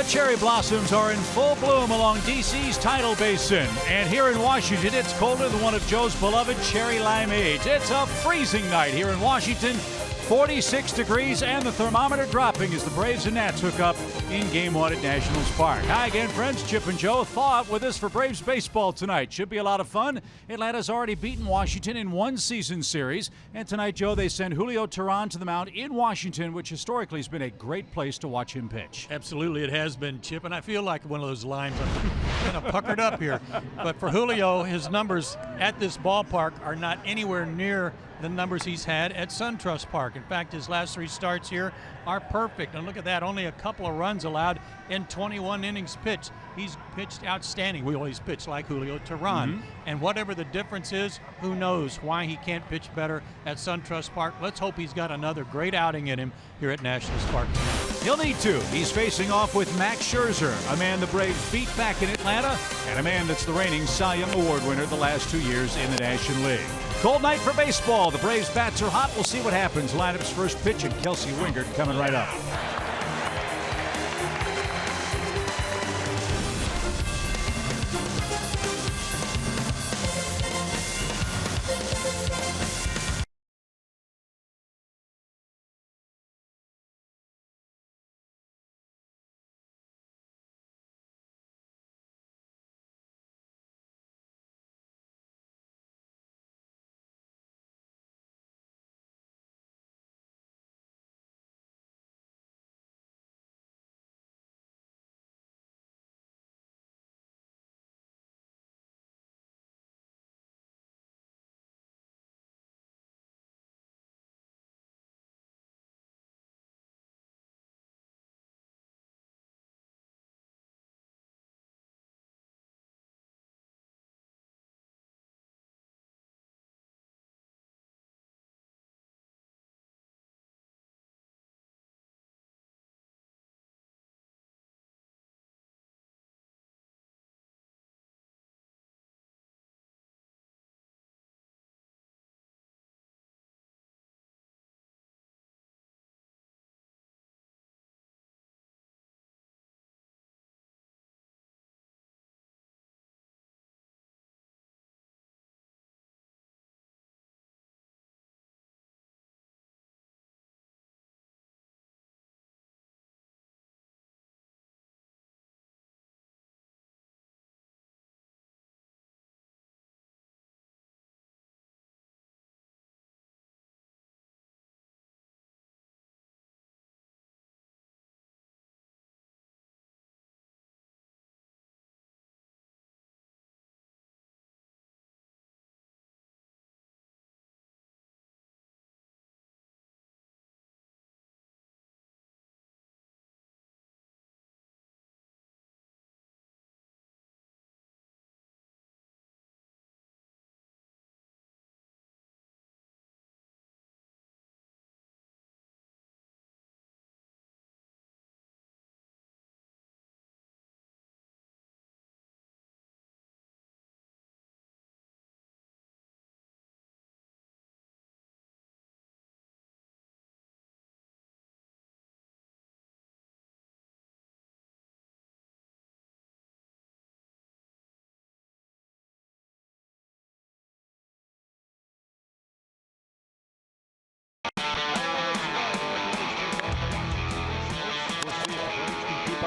The cherry blossoms are in full bloom along D.C.'s tidal basin. And here in Washington, it's colder than one of Joe's beloved cherry limeades. It's a freezing night here in Washington. 46 degrees and the thermometer dropping as the Braves and Nats hook up in Game 1 at Nationals Park. Hi again, friends. Chip and Joe. Thaw out with us for Braves baseball tonight. Should be a lot of fun. Atlanta's already beaten Washington in one season series. And tonight, Joe, they send Julio Teheran to the mound in Washington, which historically has been a great place to watch him pitch. Absolutely, it has been, Chip. And I feel like one of those lines. I'm kind of puckered up here. But for Julio, his numbers at this ballpark are not anywhere near the numbers he's had at SunTrust Park. In fact, his last three starts here are perfect. And look at that, only a couple of runs allowed in 21 innings pitched. He's pitched outstanding. We always pitch like Julio Teheran. And whatever the difference is, who knows why he can't pitch better at SunTrust Park. Let's hope he's got another great outing in him here at Nationals Park tonight. He'll need to. He's facing off with Max Scherzer, a man the Braves beat back in Atlanta, and a man that's the reigning Cy Young Award winner the last 2 years in the National League. Cold night for baseball. The Braves bats are hot. We'll see what happens. Lineup's first pitch, and Kelsey Wingert coming right up.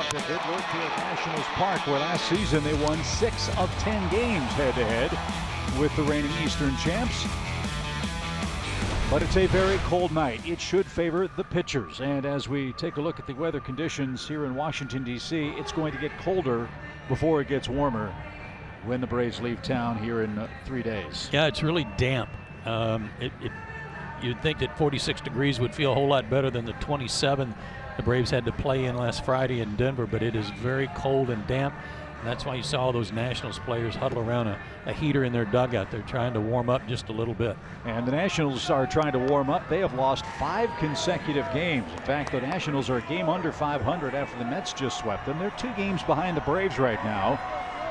A good work here at Nationals Park, where last season they won 6 of 10 games head-to-head with the reigning Eastern champs. But it's a very cold night. It should favor the pitchers. And as we take a look at the weather conditions here in Washington, D.C., it's going to get colder before it gets warmer when the Braves leave town here in 3 days. Yeah, it's really damp. You'd think that 46 degrees would feel a whole lot better than the 27 the Braves had to play in last Friday in Denver, but it is very cold and damp. And that's why you saw those Nationals players huddle around a heater in their dugout. They're trying to warm up just a little bit. And the Nationals are trying to warm up. They have lost 5 consecutive games. In fact, the Nationals are a game under 500 after the Mets just swept them. They're 2 games behind the Braves right now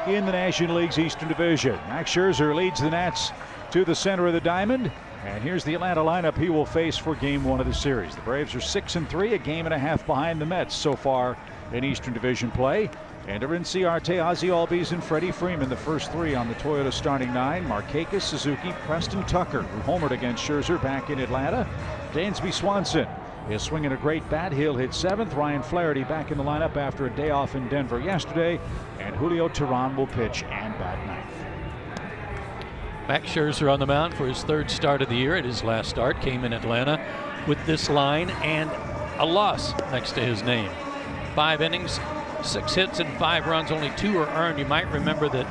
in the National League's Eastern Division. Max Scherzer leads the Nats to the center of the diamond. And here's the Atlanta lineup he will face for Game 1 of the series. The Braves are 6-3, a game and a half behind the Mets so far in Eastern Division play. Enter Inciarte, Ozzie Albies, and Freddie Freeman, the first three on the Toyota starting nine. Markakis, Suzuki, Preston Tucker, who homered against Scherzer back in Atlanta. Dansby Swanson is swinging a great bat. He'll hit seventh. Ryan Flaherty back in the lineup after a day off in Denver yesterday. And Julio Teheran will pitch and bat ninth. Max Scherzer on the mound for his third start of the year. At his last start came in Atlanta with this line and a loss next to his name. 5 innings, 6 hits and 5 runs, only 2 were earned. You might remember that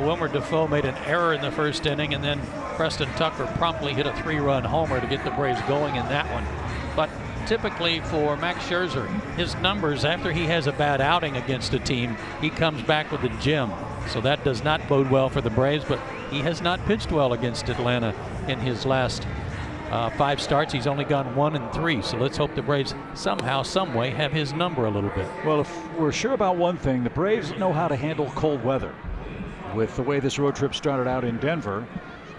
Wilmer Defoe made an error in the first inning, and then Preston Tucker promptly hit a 3-run homer to get the Braves going in that one. But typically for Max Scherzer, his numbers after he has a bad outing against a team, he comes back with a gem. So that does not bode well for the Braves, but he has not pitched well against Atlanta in his last 5 starts. He's only gone 1-3, so let's hope the Braves somehow, some way have his number a little bit. Well, if we're sure about one thing, the Braves know how to handle cold weather. With the way this road trip started out in Denver,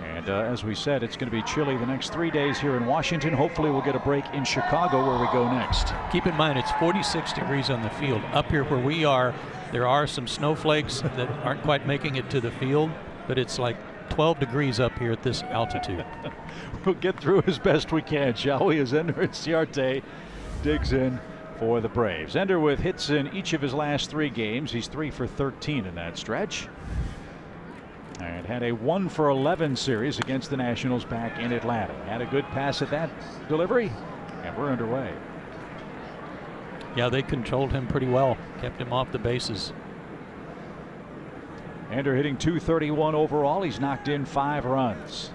and as we said, it's going to be chilly the next 3 days here in Washington. Hopefully we'll get a break in Chicago where we go next. Keep in mind it's 46 degrees on the field. Up here where we are, there are some snowflakes that aren't quite making it to the field, but it's like 12 degrees up here at this altitude. We'll get through as best we can, shall we, as Ender Inciarte digs in for the Braves. Ender with hits in each of his last 3 games. He's 3 for 13 in that stretch. And had a 1 for 11 series against the Nationals back in Atlanta. Had a good pass at that delivery, and we're underway. Yeah, they controlled him pretty well, kept him off the bases. Ender hitting .231 overall. He's knocked in 5 runs.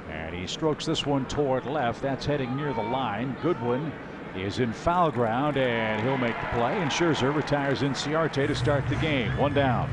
And he strokes this one toward left. That's heading near the line. Goodwin is in foul ground, and he'll make the play. And Scherzer retires Inciarte to start the game. 1 down.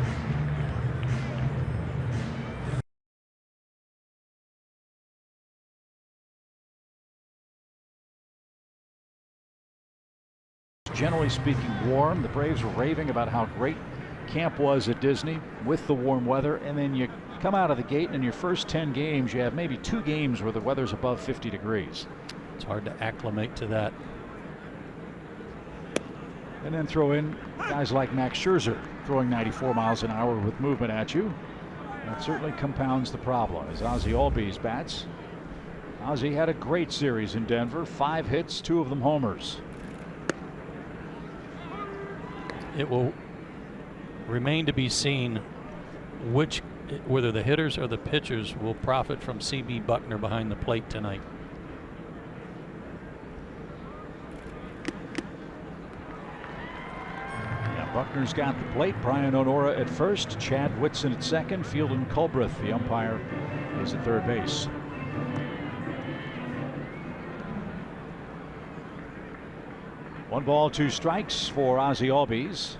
Generally speaking, warm. The Braves were raving about how great camp was at Disney with the warm weather, and then you come out of the gate and in your first 10 games you have maybe 2 games where the weather's above 50 degrees. It's hard to acclimate to that. And then throw in guys like Max Scherzer throwing 94 miles an hour with movement at you. That certainly compounds the problem as Ozzie Albies bats. Ozzie had a great series in Denver. 5 hits, 2 of them homers. It will remain to be seen whether the hitters or the pitchers will profit from C.B. Buckner behind the plate tonight. Yeah, Buckner's got the plate. Brian Onora at first, Chad Whitson at second, Fielden Culbreth, the umpire, is at third base. One ball, 2 strikes for Ozzie Albies.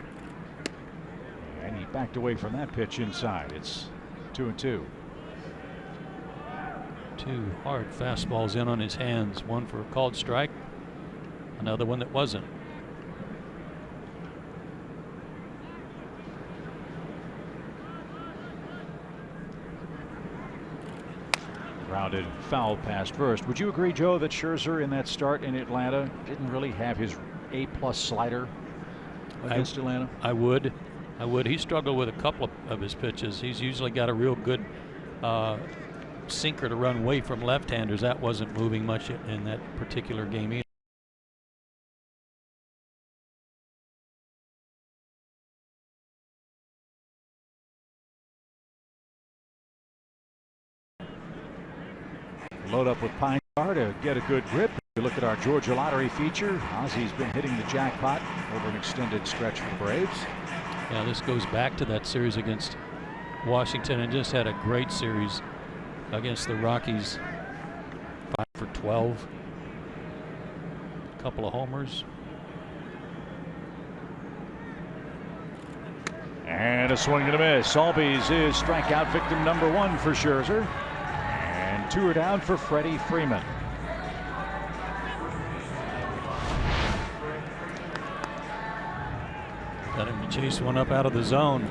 And he backed away from that pitch inside. It's 2-2. 2 hard fastballs in on his hands. One for a called strike, another one that wasn't. Grounded foul past first. Would you agree, Joe, that Scherzer in that start in Atlanta didn't really have his A-plus slider against Atlanta? I would. He struggled with a couple of his pitches. He's usually got a real good sinker to run away from left-handers. That wasn't moving much in that particular game either. Load up with Pine Tar to get a good grip. We look at our Georgia Lottery feature. Ozzie's been hitting the jackpot over an extended stretch for the Braves. Yeah, this goes back to that series against Washington and just had a great series against the Rockies. 5 for 12. A couple of homers. And a swing and a miss. Albies is strikeout victim number 1 for Scherzer. 2 are down for Freddie Freeman. Got him to chase one up out of the zone.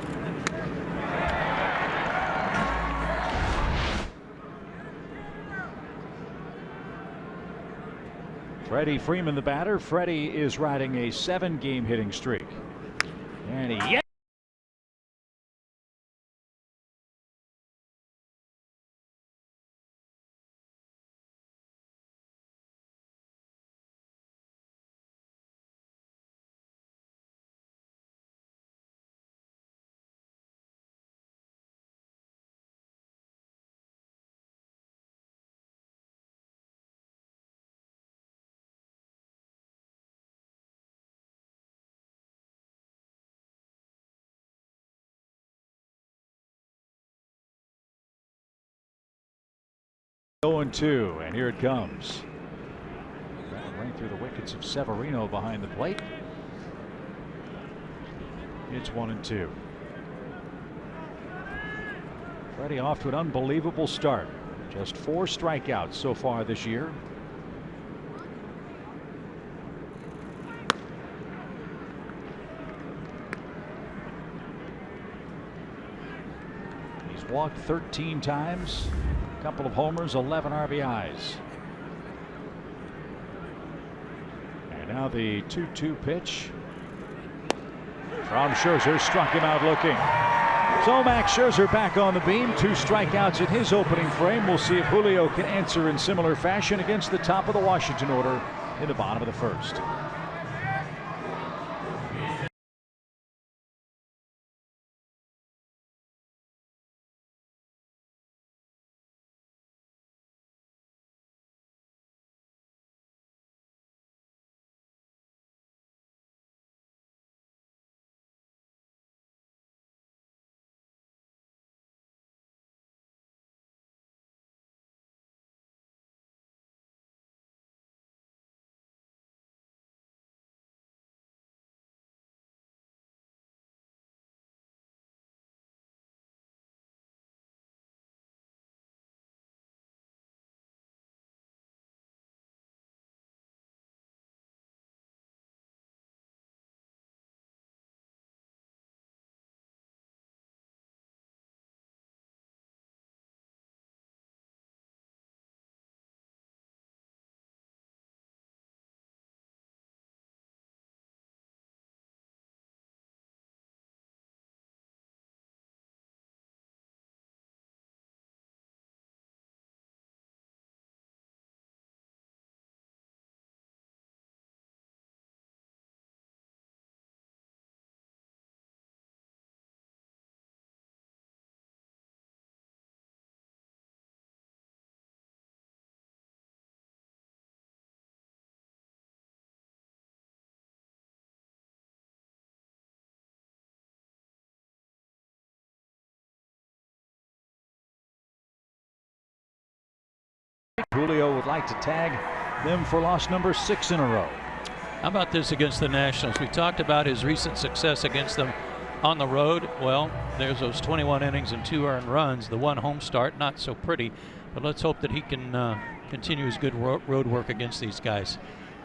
Freddie Freeman, the batter. Freddie is riding a 7-game hitting streak. And he going 2, and here it comes. Right through the wickets of Severino behind the plate. It's 1-2. Freddie off to an unbelievable start. Just 4 strikeouts so far this year. He's walked 13 times. Couple of homers, 11 RBIs. And now the 2-2 pitch from Scherzer, struck him out looking. So Max Scherzer back on the beam, 2 strikeouts in his opening frame. We'll see if Julio can answer in similar fashion against the top of the Washington order in the bottom of the first. Julio would like to tag them for loss number 6 in a row. How about this against the Nationals? We talked about his recent success against them on the road. Well, there's those 21 innings and 2 earned runs. The 1 home start, not so pretty, but let's hope that he can continue his good road work against these guys.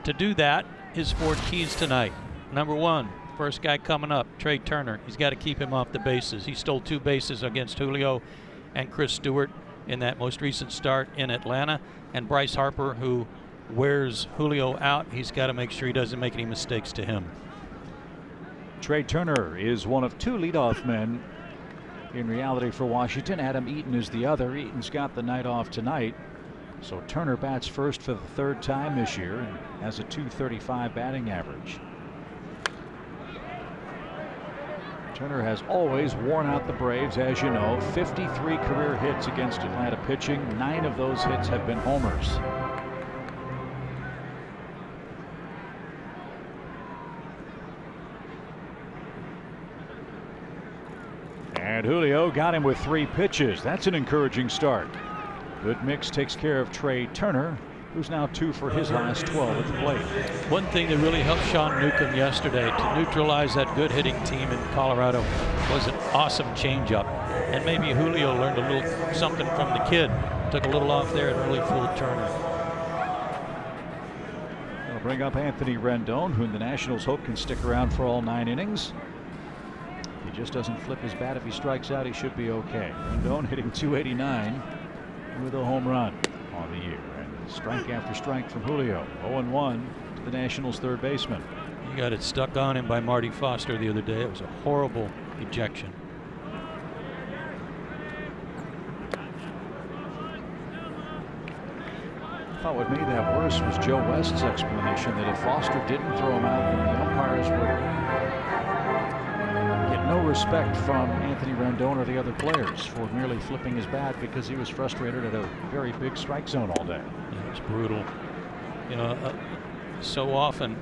To do that, his 4 keys tonight. Number 1, first guy coming up, Trey Turner. He's got to keep him off the bases. He stole 2 bases against Julio and Chris Stewart in that most recent start in Atlanta. And Bryce Harper, who wears Julio out, he's got to make sure he doesn't make any mistakes to him. Trey Turner is one of 2 leadoff men in reality for Washington. Adam Eaton is the other. Eaton's got the night off tonight. So Turner bats first for the 3rd time this year and has a .235 batting average. Turner has always worn out the Braves, as you know. 53 career hits against Atlanta pitching. 9 of those hits have been homers. And Julio got him with 3 pitches. That's an encouraging start. Good mix takes care of Trey Turner, who's now 2 for his last 12 at the plate. One thing that really helped Sean Newcomb yesterday to neutralize that good hitting team in Colorado was an awesome changeup. And maybe Julio learned a little something from the kid. Took a little off there and really fooled Turner. We'll bring up Anthony Rendon, whom the Nationals hope can stick around for all 9 innings. He just doesn't flip his bat. If he strikes out, he should be okay. Rendon hitting .289 with a home run on the year. And strike after strike from Julio. 0-1 to the Nationals' 3rd baseman. He got it stuck on him by Marty Foster the other day. It was a horrible ejection. I thought what made that worse was Joe West's explanation that if Foster didn't throw him out, then the umpires would get no respect from Anthony Rendon or the other players for merely flipping his bat because he was frustrated at a very big strike zone all day. Yeah, it's brutal. You know, so often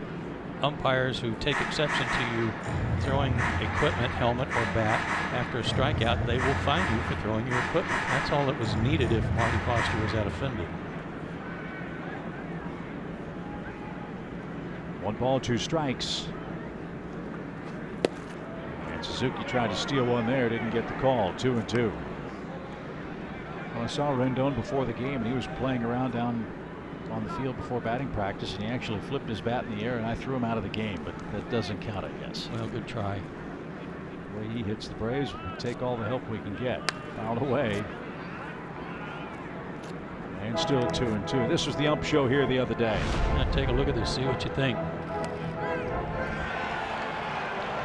umpires who take exception to you throwing equipment, helmet or bat after a strikeout, they will fine you for throwing your equipment. That's all that was needed if Marty Foster was that offended. 1 ball, 2 strikes. And Suzuki tried to steal one there, didn't get the call. 2-2. Well, I saw Rendon before the game, and he was playing around down on the field before batting practice, and he actually flipped his bat in the air, and I threw him out of the game, but that doesn't count, I guess. Well, good try. The way he hits the Braves, we take all the help we can get. Fouled away. And still 2-2. This was the ump show here the other day. Now take a look at this, see what you think.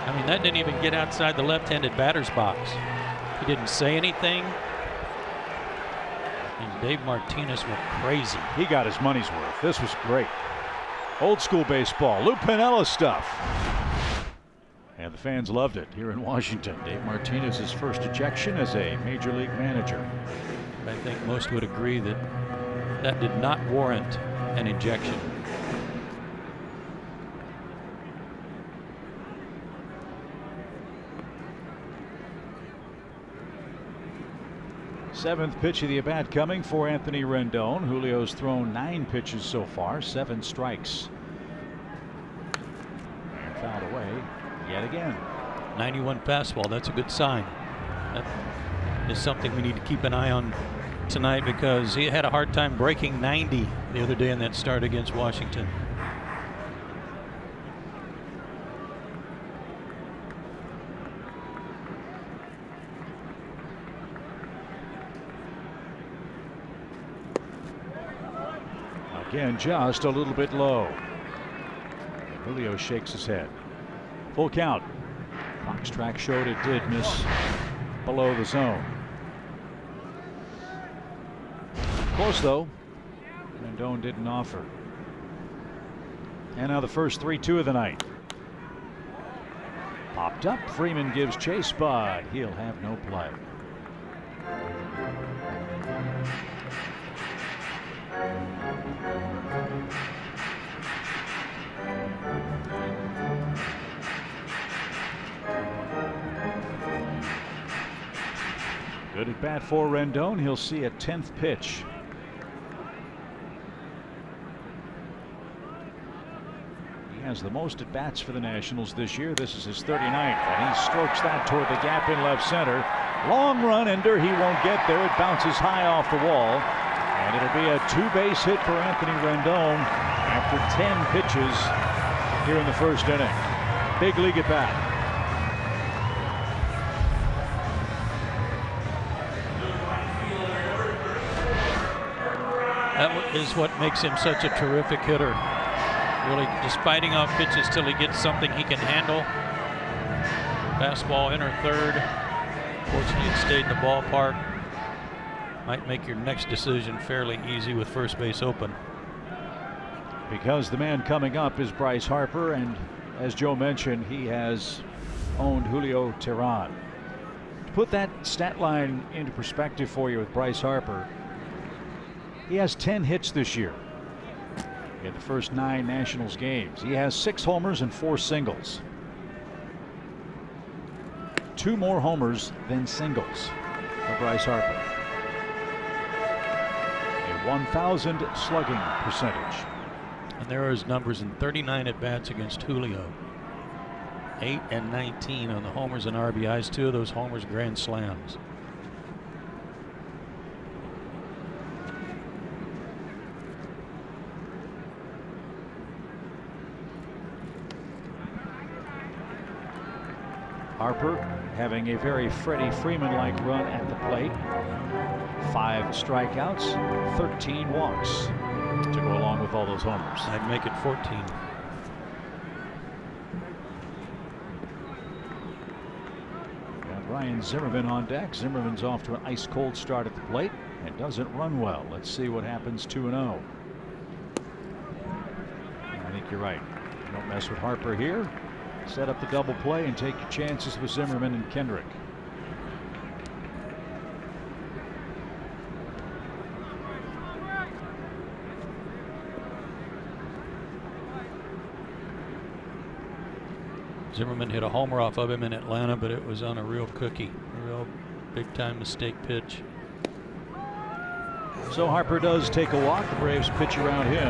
I mean, that didn't even get outside the left-handed batter's box. He didn't say anything. And Dave Martinez went crazy. He got his money's worth. This was great. Old school baseball, Lou Piniella stuff. And the fans loved it here in Washington. Dave Martinez's first ejection as a major league manager. I think most would agree that that did not warrant an ejection. Seventh pitch of the at-bat coming for Anthony Rendon. Julio's thrown 9 pitches so far, 7 strikes. And fouled away yet again. 91 fastball, that's a good sign. That is something we need to keep an eye on tonight because he had a hard time breaking 90 the other day in that start against Washington. Again, just a little bit low. Julio shakes his head. Full count. Fox track showed it did miss below the zone. Close though. Rendon didn't offer. And now the first 3-2 of the night. Popped up. Freeman gives chase, but he'll have no play. Good at bat for Rendon. He'll see a 10th pitch. He has the most at bats for the Nationals this year. This is his 39th, and he strokes that toward the gap in left center. Long run ender. He won't get there. It bounces high off the wall, and it'll be a 2-base hit for Anthony Rendon after 10 pitches here in the first inning. Big league at bat. That is what makes him such a terrific hitter. Really just fighting off pitches till he gets something he can handle. Fastball inner third. Fortunately, it stayed in the ballpark. Might make your next decision fairly easy with first base open. Because the man coming up is Bryce Harper, and as Joe mentioned, he has owned Julio Teheran. To put that stat line into perspective for you with Bryce Harper, he has 10 hits this year in the first 9 Nationals games. He has 6 homers and 4 singles. 2 more homers than singles for Bryce Harper. A 1,000 slugging percentage. And there are his numbers in 39 at-bats against Julio. 8 and 19 on the homers and RBIs. 2 of those homers grand slams. Harper having a very Freddie Freeman-like run at the plate. 5 strikeouts, 13 walks to go along with all those homers. I'd make it 14. Ryan Zimmerman on deck. Zimmerman's off to an ice cold start at the plate and doesn't run well. Let's see what happens. 2-0. I think you're right. Don't mess with Harper here. Set up the double play and take your chances with Zimmerman and Kendrick. Zimmerman hit a homer off of him in Atlanta, but it was on a real cookie, a real big-time mistake pitch. So Harper does take a walk. The Braves pitch around him.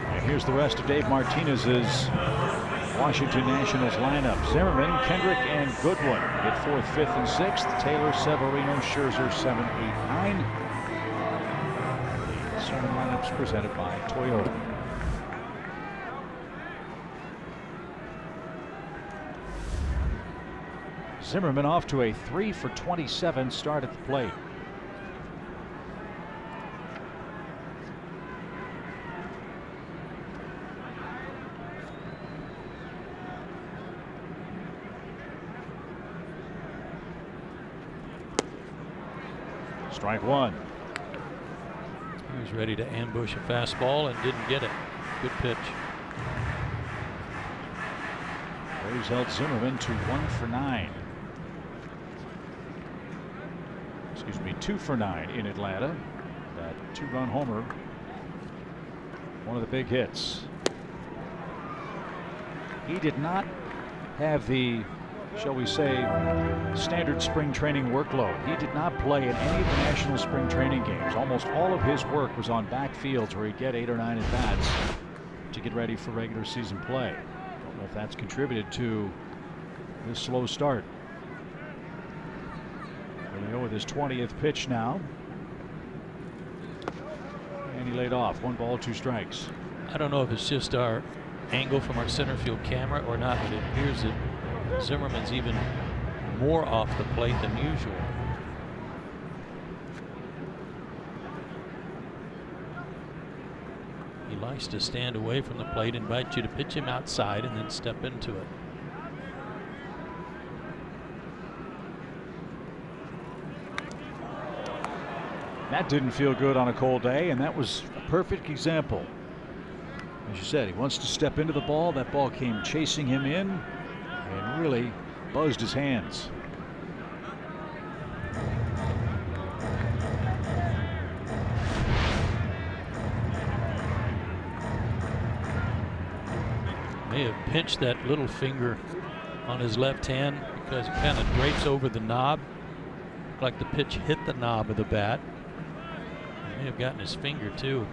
And here's the rest of Dave Martinez's Washington Nationals lineup. Zimmerman, Kendrick, and Goodwin hit 4th, 5th, and 6th. Taylor, Severino, Scherzer, 7, 8, 9. The starting lineups presented by Toyota. Zimmerman off to a 3 for 27 start at the plate. Strike one. He was ready to ambush a fastball and didn't get it. Good pitch. Braves held Zimmerman to 1 for 9. Excuse me, 2 for 9 in Atlanta. That 2-run homer. One of the big hits. He did not have the, shall we say, standard spring training workload. He did not play in any of the national spring training games. Almost all of his work was on backfields where he'd get 8 or 9 at bats to get ready for regular season play. Don't know if that's contributed to this slow start. Julio with his 20th pitch now. And he laid off. 1 ball, 2 strikes. I don't know if it's just our angle from our center field camera or not, but it appears that Zimmerman's even more off the plate than usual. He likes to stand away from the plate, invite you to pitch him outside, and then step into it. That didn't feel good on a cold day, and that was a perfect example. As you said, he wants to step into the ball. That ball came chasing him in and really buzzed his hands. May have pinched that little finger on his left hand because it kind of drapes over the knob. Looked like the pitch hit the knob of the bat. May have gotten his finger too.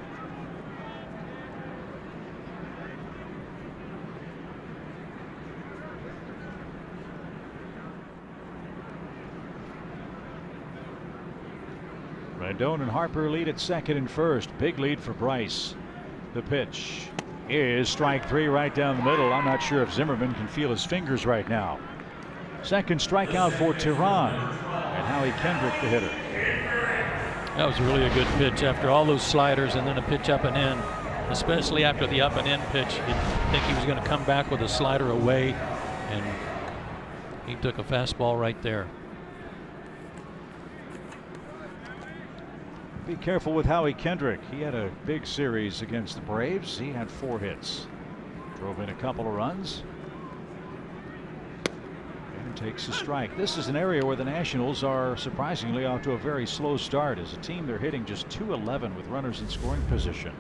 Rendon and Harper lead at second and first. Big lead for Bryce. The pitch is strike 3 right down the middle. I'm not sure if Zimmerman can feel his fingers right now. Second strikeout for Tehran, and Howie Kendrick, the hitter. That was really a good pitch after all those sliders and then a pitch up and in, especially after the up and in pitch. You'd think he was going to come back with a slider away, and he took a fastball right there. Be careful with Howie Kendrick. He had a big series against the Braves. He had 4 hits. Drove in a couple of runs. And takes a strike. This is an area where the Nationals are surprisingly off to a very slow start. As a team, they're hitting just .211 with runners in scoring position.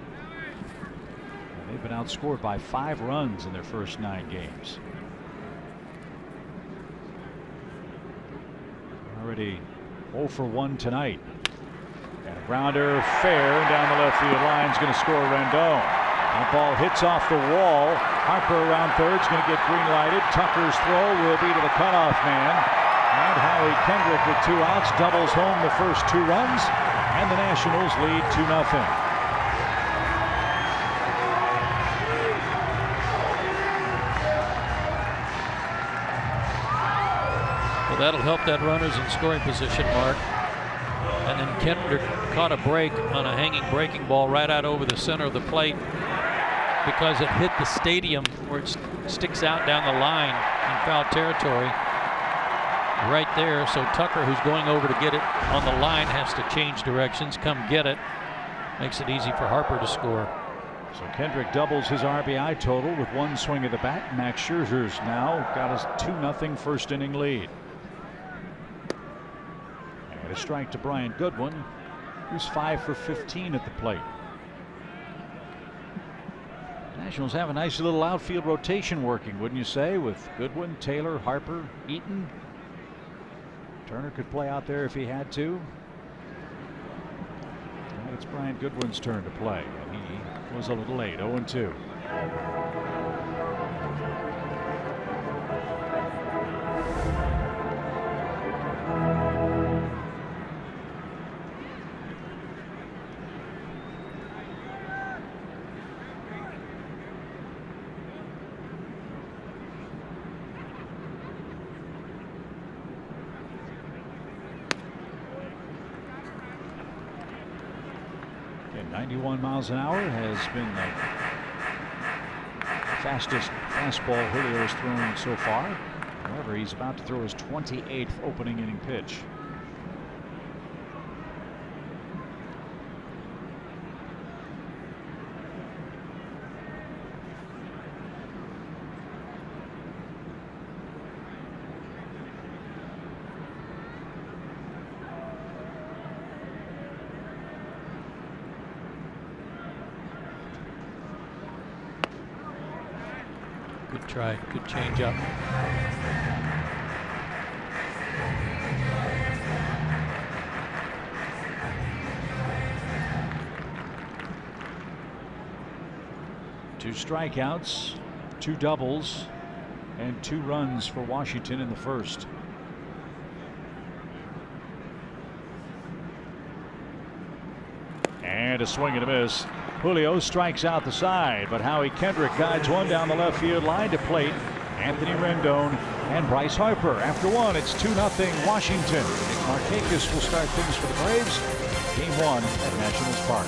And they've been outscored by 5 runs in their first 9 games. Already 0 for 1 tonight. And a grounder fair down the left field line is going to score Rendon. That ball hits off the wall. Harper around third is going to get green lighted. Tucker's throw will be to the cutoff man. And Howie Kendrick with 2 outs doubles home the first 2 runs. And the Nationals lead 2-0. Well, that'll help that runners in scoring position, Mark. And then Kendrick caught a break on a hanging breaking ball right out over the center of the plate because it hit the stadium where it sticks out down the line in foul territory. right there. So Tucker, who's going over to get it on the line, has to change directions, come get it. Makes it easy for Harper to score. So Kendrick doubles his RBI total with one swing of the bat. Max Scherzer's now got a 2-0 first inning lead. And a strike to Brian Goodwin, who's 5 for 15 at the plate. Nationals have a nice little outfield rotation working, wouldn't you say, with Goodwin, Taylor, Harper, Eaton. Turner could play out there if he had to. And it's Brian Goodwin's turn to play, and he was a little late. 0-2. And 91 miles an hour has been the fastest fastball Julio's thrown so far. However, he's about to throw his 28th opening inning pitch. Good try, good change up. Two strikeouts, 2 doubles, and 2 runs for Washington in the first. And a swing and a miss. Julio strikes out the side, but Howie Kendrick guides one down the left field line to plate Anthony Rendon and Bryce Harper. After one, it's 2-0 Washington. Nick Markakis will start things for the Braves. Game 1 at Nationals Park.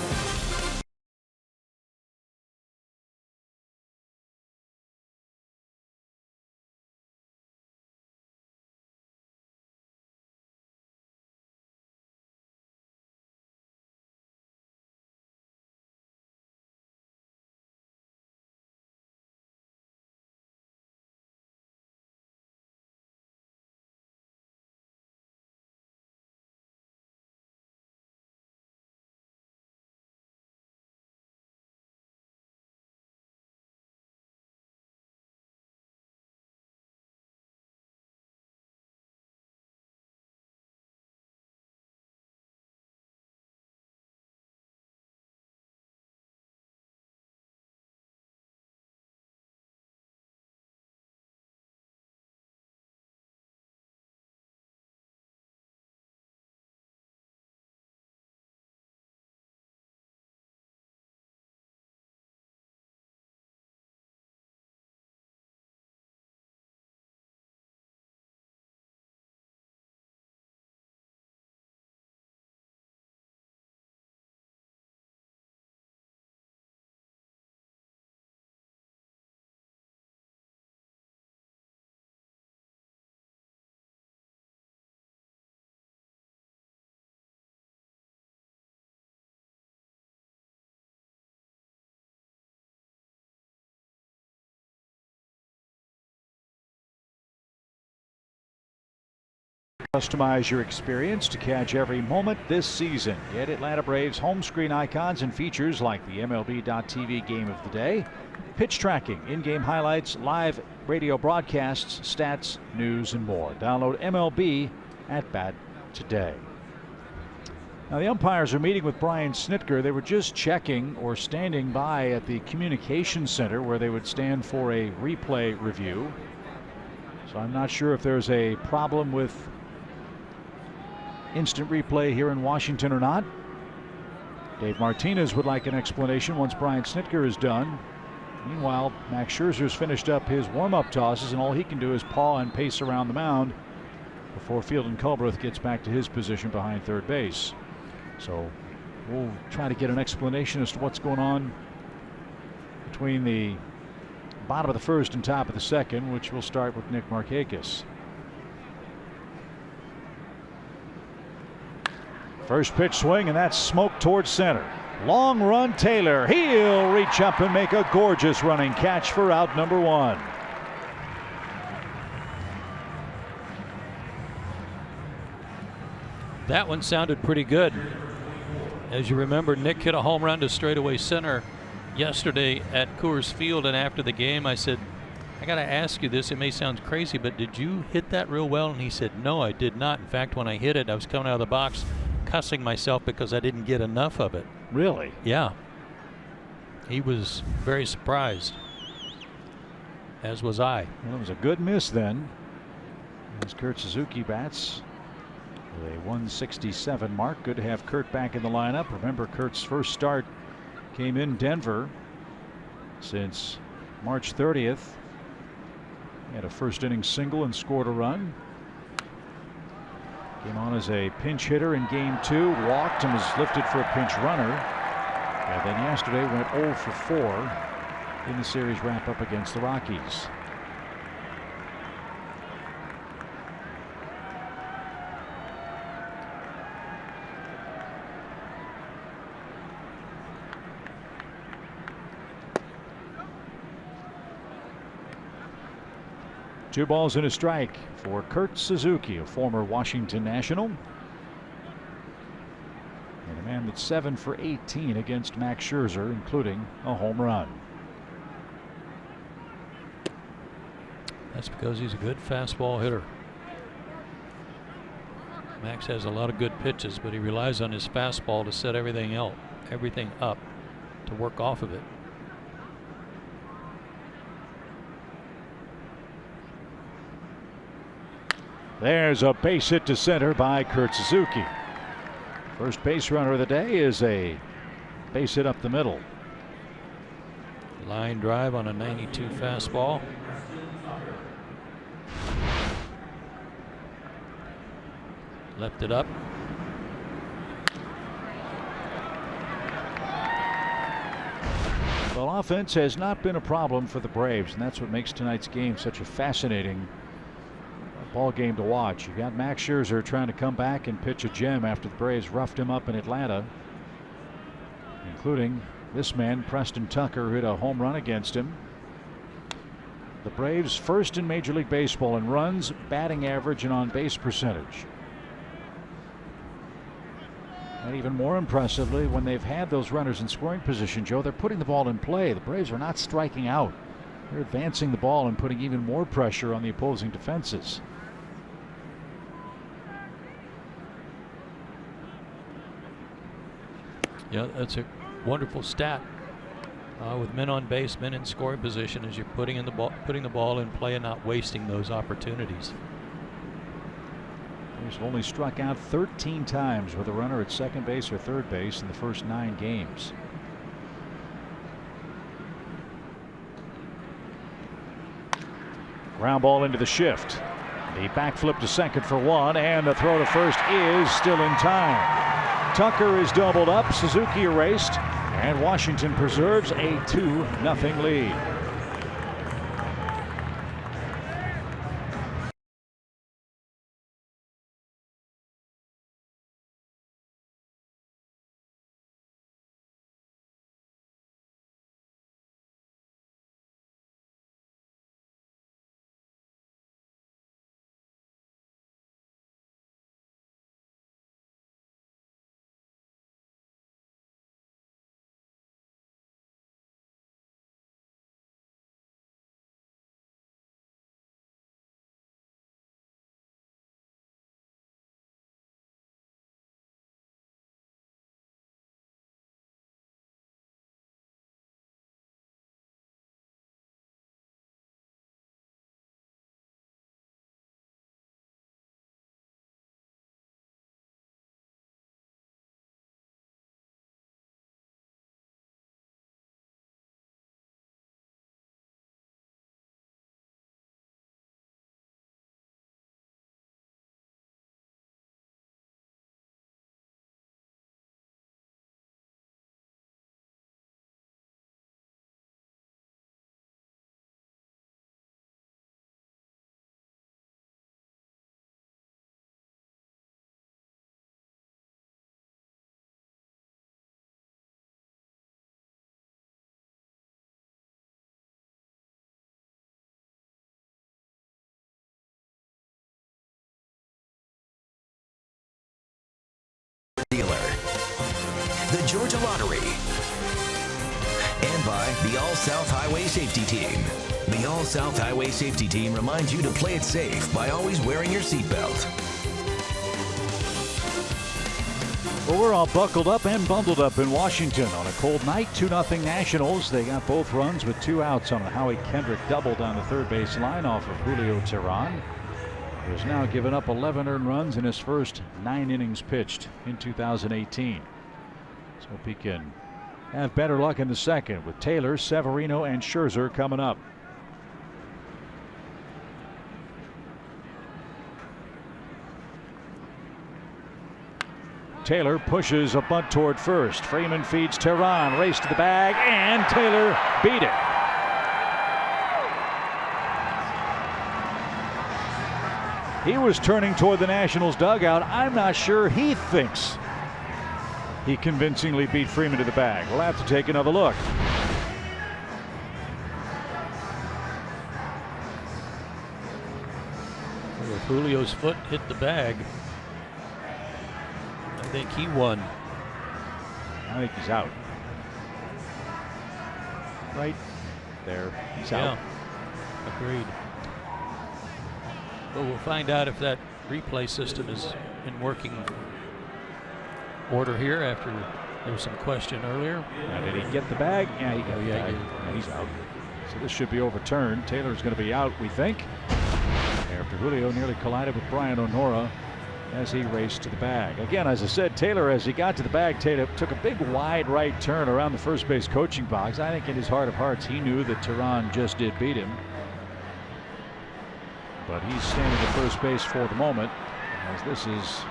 Customize your experience to catch every moment this season. Get Atlanta Braves home screen icons and features like the MLB.TV Game of the Day, pitch tracking, in-game highlights, live radio broadcasts, stats, news, and more. Download MLB at Bat today. Now the umpires are meeting with Brian Snitker. They were just checking or standing by at the communications center where they would stand for a replay review. So I'm not sure if there's a problem with instant replay here in Washington or not. Dave Martinez would like an explanation once Brian Snitker is done. Meanwhile, Max Scherzer's finished up his warm-up tosses, and all he can do is paw and pace around the mound before Fielding Culbreth gets back to his position behind third base. So we'll try to get an explanation as to what's going on between the bottom of the first and top of the second, which will start with Nick Markakis. First pitch swing, and that's smoke towards center. Long run, Taylor. He'll reach up and make a gorgeous running catch for out number 1. That one sounded pretty good. As you remember, Nick hit a home run to straightaway center yesterday at Coors Field, and after the game I said, I got to ask you this, it may sound crazy, but did you hit that real well? And he said, no, I did not. In fact, when I hit it, I was coming out of the box cussing myself because I didn't get enough of it. Really? Yeah. He was very surprised, as was I. Well, it was a good miss then, as Kurt Suzuki bats with a 167 mark. Good to have Kurt back in the lineup. Remember, Kurt's first start came in Denver since March 30th. He had a first inning single and scored a run. Came on as a pinch hitter in game 2, walked and was lifted for a pinch runner. And then yesterday went 0 for 4 in the series wrap up against the Rockies. Two balls and a strike for Kurt Suzuki, a former Washington National. And a man that's 7 for 18 against Max Scherzer, including a home run. That's because he's a good fastball hitter. Max has a lot of good pitches, but he relies on his fastball to set everything up to work off of it. There's a base hit to center by Kurt Suzuki. First base runner of the day is a base hit up the middle. Line drive on a 92 fastball. Left it up. Well, offense has not been a problem for the Braves, and that's what makes tonight's game such a fascinating ball game to watch. You got Max Scherzer trying to come back and pitch a gem after the Braves roughed him up in Atlanta, including this man, Preston Tucker, who hit a home run against him. The Braves first in Major League Baseball in runs, batting average, and on base percentage. And even more impressively, when they've had those runners in scoring position, Joe, they're putting the ball in play. The Braves are not striking out. They're advancing the ball and putting even more pressure on the opposing defenses. Yeah, that's a wonderful stat. With men on base, men in scoring position, as you're putting the ball in play and not wasting those opportunities. He's only struck out 13 times with a runner at second base or third base in the first 9 games. Ground ball into the shift. The backflip to second for 1, and the throw to first is still in time. Tucker is doubled up, Suzuki erased, and Washington preserves a 2-0 lead. dealer, the Georgia Lottery, and by the All-South Highway Safety Team. The All-South Highway Safety Team reminds you to play it safe by always wearing your seatbelt. Well, we're all buckled up and bundled up in Washington on a cold night. 2-0 Nationals. They got both runs with 2 outs on a Howie Kendrick double down the third base line off of Julio Teheran, who's now given up 11 earned runs in his first 9 innings pitched in 2018. Let's hope he can have better luck in the second with Taylor, Severino, and Scherzer coming up. Taylor pushes a bunt toward first. Freeman feeds Teheran, race to the bag, and Taylor beat it. He was turning toward the Nationals dugout. I'm not sure he thinks he convincingly beat Freeman to the bag. We'll have to take another look. Well, if Julio's foot hit the bag, I think he won. I think he's out. Right there, he's out. Agreed. But we'll find out if that replay system is in working order here after there was some question earlier. Now, did he get the bag? Yeah, he got the bag. And he's out. So this should be overturned. Taylor's going to be out, we think, after Julio nearly collided with Brian O'Nora as he raced to the bag. Again, as I said, Taylor, as he got to the bag, Taylor took a big wide right turn around the first base coaching box. I think in his heart of hearts he knew that Teheran just did beat him. But he's standing at first base for the moment, as this is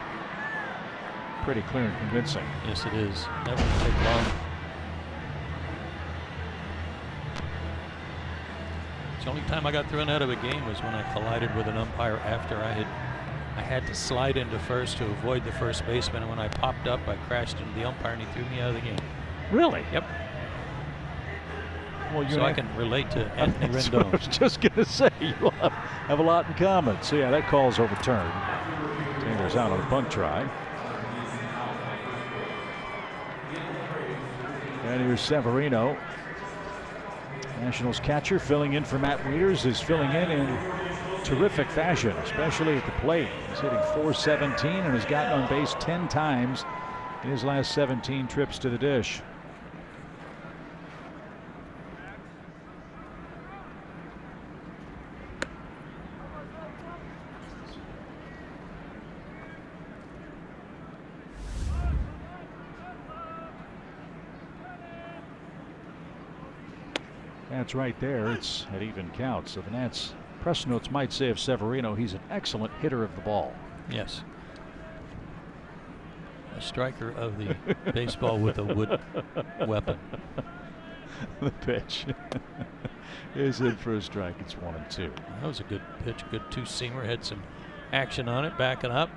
pretty clear and convincing. Yes, it is. That won't take long. The only time I got thrown out of a game was when I collided with an umpire after I had to slide into first to avoid the first baseman, and when I popped up, I crashed into the umpire and he threw me out of the game. Really? Yep. Well, so I can relate to Anthony Rendon. I was just going to say, you have a lot in common. So yeah, that call's overturned. Taylor's out on a bunt try. And here's Severino. Nationals catcher filling in for Matt Wieters is filling in terrific fashion, especially at the plate. He's hitting .417 and has gotten on base 10 times in his last 17 trips to the dish. That's right there. It's at even count. So the Nats press notes might say of Severino, he's an excellent hitter of the ball. Yes. A striker of the baseball with a wood weapon. The pitch is in for a strike. It's 1-2. That was a good pitch. Good two-seamer. Had some action on it. Backing up.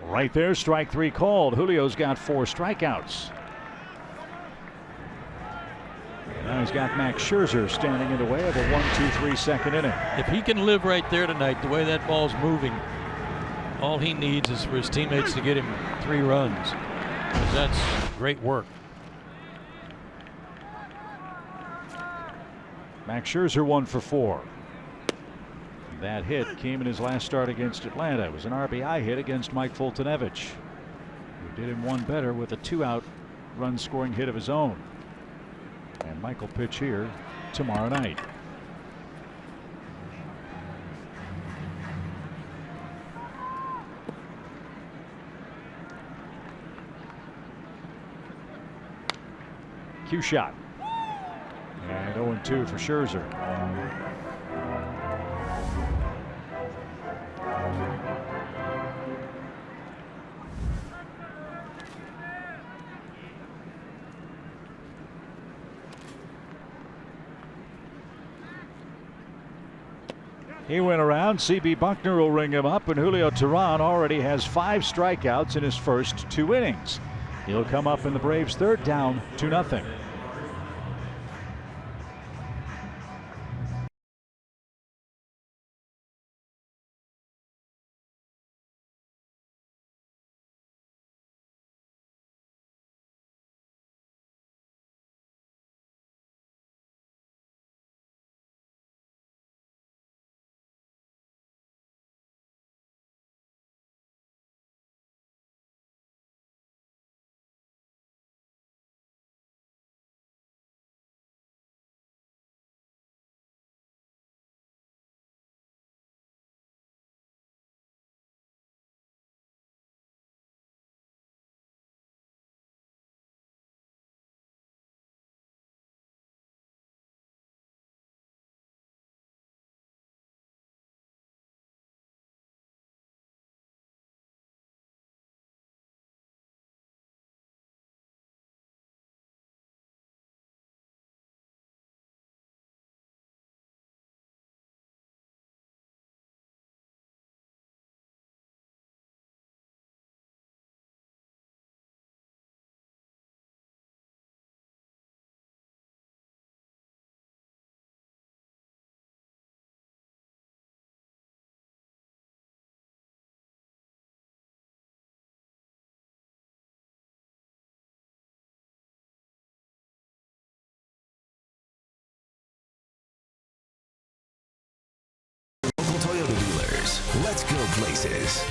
Right there, strike 3 called. Julio's got 4 strikeouts. And now he's got Max Scherzer standing in the way of a 1-2-3 second inning. If he can live right there tonight, the way that ball's moving, all he needs is for his teammates to get him 3 runs. 'Cause that's great work. Max Scherzer 1 for 4. That hit came in his last start against Atlanta. It was an RBI hit against Mike Fultonevich, who did him one better with a 2-out run scoring hit of his own. And Mike will pitch here tomorrow night. Cue shot. And 0-2 for Scherzer. He went around. C.B. Buckner will ring him up, and Julio Teheran already has 5 strikeouts in his first 2 innings. He'll come up in the Braves' third, down 2-0. Let's go places.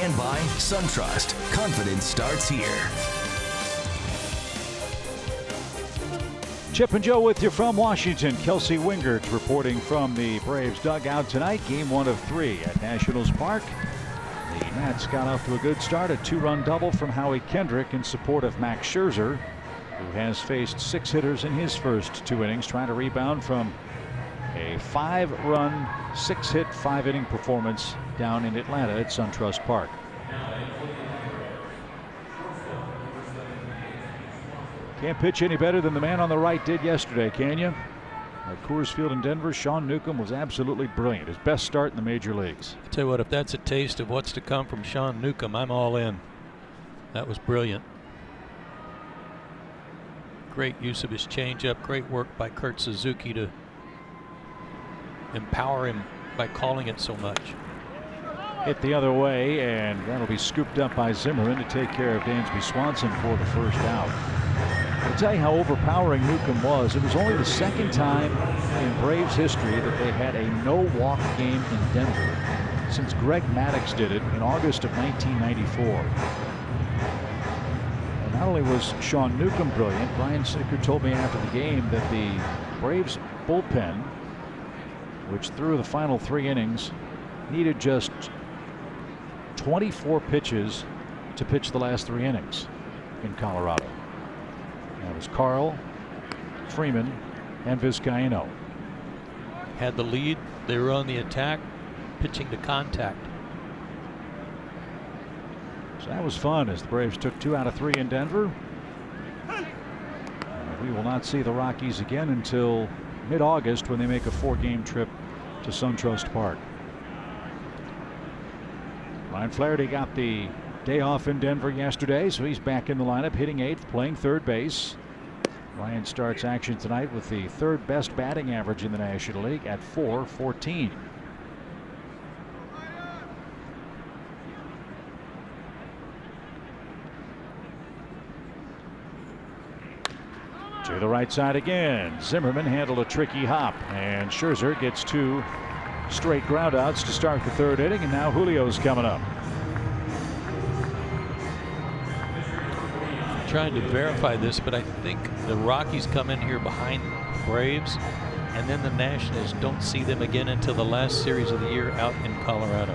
And by SunTrust. Confidence starts here. Chip and Joe with you from Washington. Kelsey Wingert reporting from the Braves dugout tonight. Game 1 of 3 at Nationals Park. The Nats got off to a good start. A 2-run double from Howie Kendrick in support of Max Scherzer, who has faced 6 hitters in his first 2 innings, trying to rebound from a 5-run, 6-hit, 5-inning performance down in Atlanta at SunTrust Park. Can't pitch any better than the man on the right did yesterday, can you? At Coors Field in Denver, Sean Newcomb was absolutely brilliant. His best start in the major leagues. I'll tell you what, if that's a taste of what's to come from Sean Newcomb, I'm all in. That was brilliant. Great use of his changeup. Great work by Kurt Suzuki to empower him by calling it so much. Hit the other way, and that'll be scooped up by Zimmerman to take care of Dansby Swanson for the first out. I'll tell you how overpowering Newcomb was. It was only the second time in Braves history that they had a no-walk game in Denver since Greg Maddux did it in August of 1994. And not only was Sean Newcomb brilliant, Brian Snitker told me after the game that the Braves bullpen, which threw the final 3 innings, needed just 24 pitches to pitch the last 3 innings in Colorado. That was Carl, Freeman, and Vizcaíno. Had the lead. They were on the attack, pitching to contact. So that was fun as the Braves took 2 out of 3 in Denver. And we will not see the Rockies again until mid-August when they make a 4-game trip to SunTrust Park. Ryan Flaherty got the day off in Denver yesterday, so he's back in the lineup, hitting 8th, playing third base. Ryan starts action tonight with the 3rd best batting average in the National League at .414. To the right side again. Zimmerman handled a tricky hop, and Scherzer gets 2 straight groundouts to start the 3rd inning, and now Julio's coming up. Trying to verify this, but I think the Rockies come in here behind Braves, and then the Nationals don't see them again until the last series of the year out in Colorado.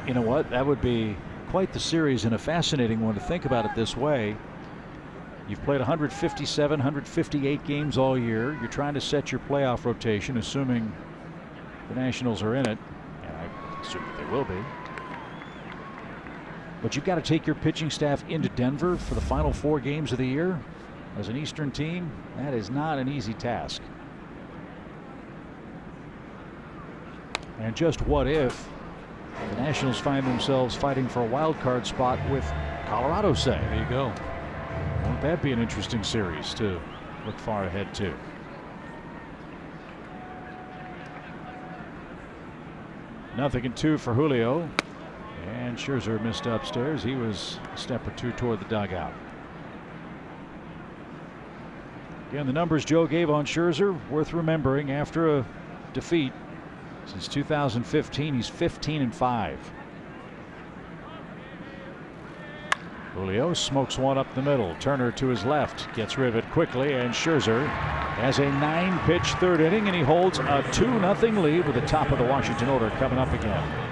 You know what? That would be quite the series and a fascinating one to think about it this way. You've played 157, 158 games all year. You're trying to set your playoff rotation, assuming the Nationals are in it, and I assume that they will be. But you've got to take your pitching staff into Denver for the final 4 games of the year. As an Eastern team, that is not an easy task. And just what if the Nationals find themselves fighting for a wild card spot with Colorado, say? There you go. Won't that be an interesting series to look far ahead to? Nothing in 2 for Julio. And Scherzer missed upstairs. He was a step or 2 toward the dugout. Again, the numbers Joe gave on Scherzer worth remembering. After a defeat since 2015, he's 15-5. Julio smokes one up the middle. Turner to his left gets rid of it quickly, and Scherzer has a 9-pitch 3rd inning, and he holds a 2-0 lead with the top of the Washington order coming up again.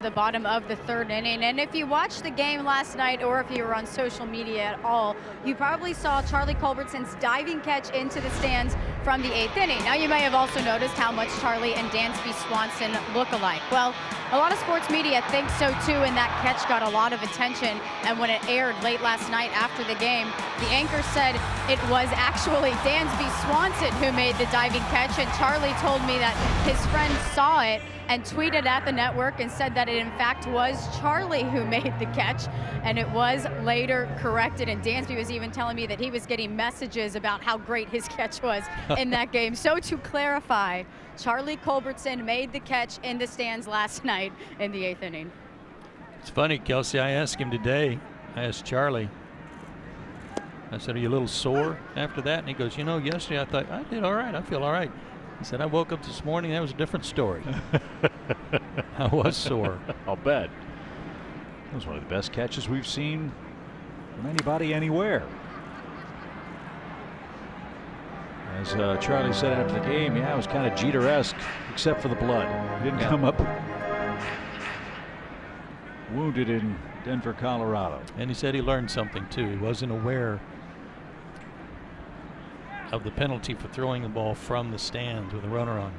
The bottom of the third inning, and if you watched the game last night or if you were on social media at all, you probably saw Charlie Culbertson's diving catch into the stands from the 8th inning. Now you may have also noticed how much Charlie and Dansby Swanson look alike. Well, a lot of sports media think so too, and that catch got a lot of attention. And when it aired late last night after the game, the anchor said it was actually Dansby Swanson who made the diving catch, and Charlie told me that his friend saw it and tweeted at the network and said that it in fact was Charlie who made the catch, and it was later corrected. And Dansby was even telling me that he was getting messages about how great his catch was in that game. So to clarify, Charlie Culbertson made the catch in the stands last night in the 8th inning. It's funny, Kelsey, I asked him today, I asked Charlie, I said, are you a little sore after that? And he goes, you know, yesterday I thought, I did all right, I feel all right. He said, I woke up this morning, that was a different story. I was sore. I'll bet. That was one of the best catches we've seen from anybody anywhere. As Charlie said after the game, yeah, it was kind of Jeter-esque, except for the blood. He didn't come up wounded in Denver, Colorado. And he said he learned something too. He wasn't aware of the penalty for throwing the ball from the stands with a runner on.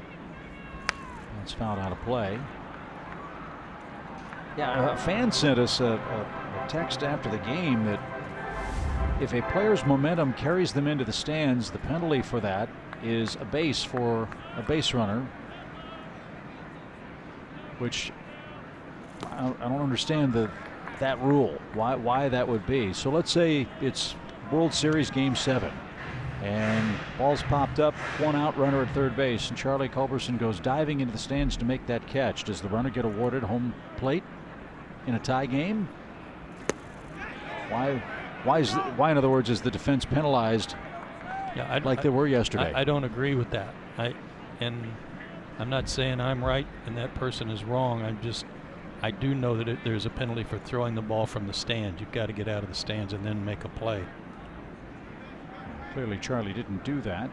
That's fouled out of play. Yeah, a fan sent us a text after the game that if a player's momentum carries them into the stands, the penalty for that is a base for a base runner, which I don't understand that rule, why that would be. So let's say it's World Series Game 7 and ball's popped up, 1 out, runner at third base, and Charlie Culberson goes diving into the stands to make that catch. Does the runner get awarded home plate in a tie game? Why in other words is the defense penalized like they were yesterday? I don't agree with that. I'm not saying I'm right and that person is wrong. I do know that there's a penalty for throwing the ball from the stands. You've got to get out of the stands and then make a play. Clearly Charlie didn't do that,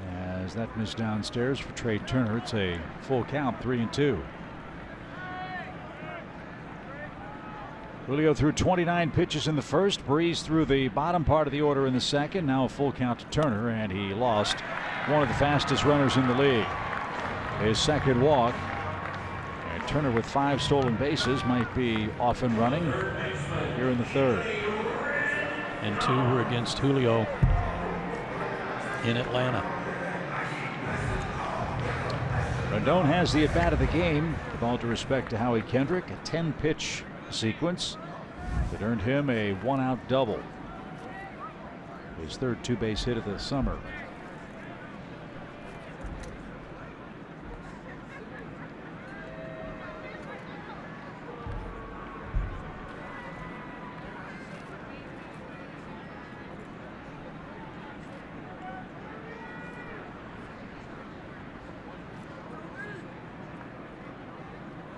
as that missed downstairs for Trey Turner. It's a full count, 3-2. Julio threw 29 pitches in the first, breezed through the bottom part of the order in the second. Now a full count to Turner, and he lost one of the fastest runners in the league. His second walk, and Turner with 5 stolen bases might be off and running here in the third. And 2 were against Julio in Atlanta. Rendon has the at-bat of the game, with all due respect to Howie Kendrick, a 10-pitch sequence that earned him a 1-out double. His third 2-base hit of the summer.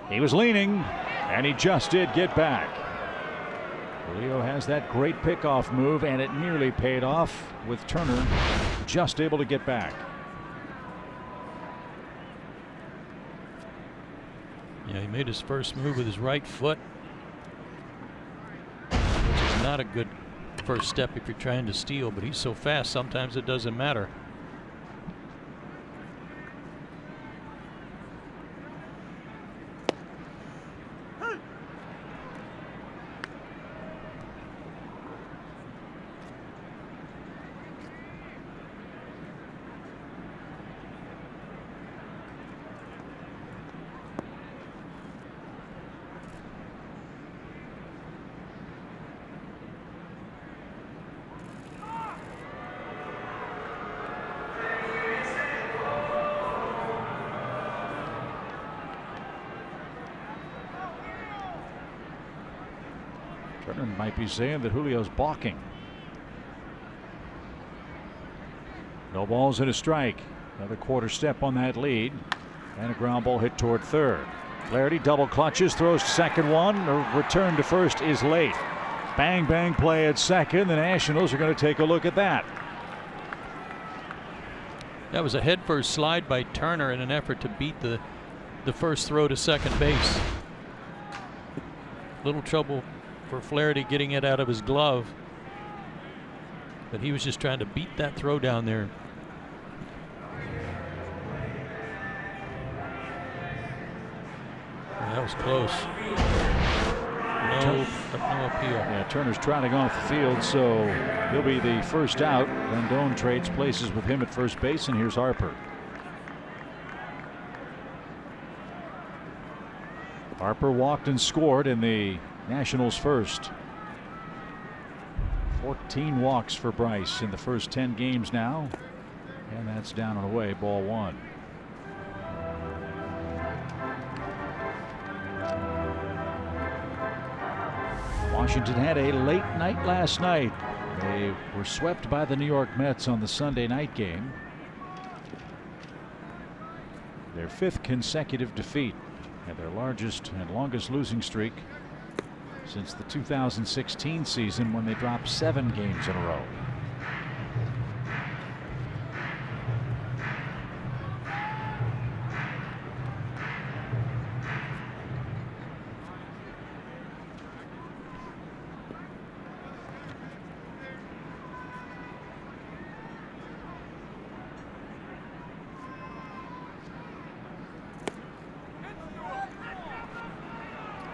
He was leaning, and he just did get back. Julio has that great pickoff move, and it nearly paid off with Turner just able to get back. Yeah, he made his first move with his right foot, which is not a good first step if you're trying to steal, but he's so fast sometimes it doesn't matter. Turner might be saying that Julio's balking. No balls and a strike. Another quarter step on that lead, and a ground ball hit toward third. Flaherty double clutches, throws to second one. The return to first is late. Bang bang play at second. The Nationals are going to take a look at that. That was a headfirst slide by Turner in an effort to beat the first throw to second base. Little trouble for Flaherty getting it out of his glove. But he was just trying to beat that throw down there. That was close. No appeal. Yeah, Turner's trotting off the field, so he'll be the first out. Rendon trades places with him at first base, and here's Harper. Harper walked and scored in the Nationals' first. 14 walks for Bryce in the first 10 games now, and that's down and away, ball one. Washington had a late night last night. They were swept by the New York Mets on the Sunday night game. Their 5th consecutive defeat and their largest and longest losing streak since the 2016 season, when they dropped 7 games in a row.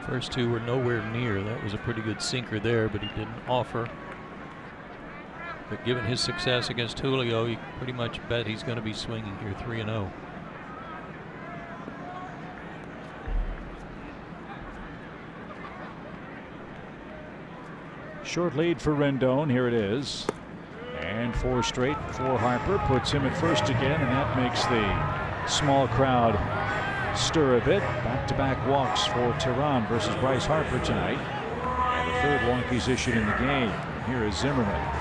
First two were nowhere near. That was a pretty good sinker there, but he didn't offer. But given his success against Julio, you pretty much bet he's going to be swinging here 3-0. Short lead for Rendon. Here it is. And 4 straight for Harper. Puts him at first again, and that makes the small crowd stir a bit. Back-to-back walks for Tehran versus Bryce Harper tonight. And the 3rd walk he's issued in the game. Here is Zimmerman.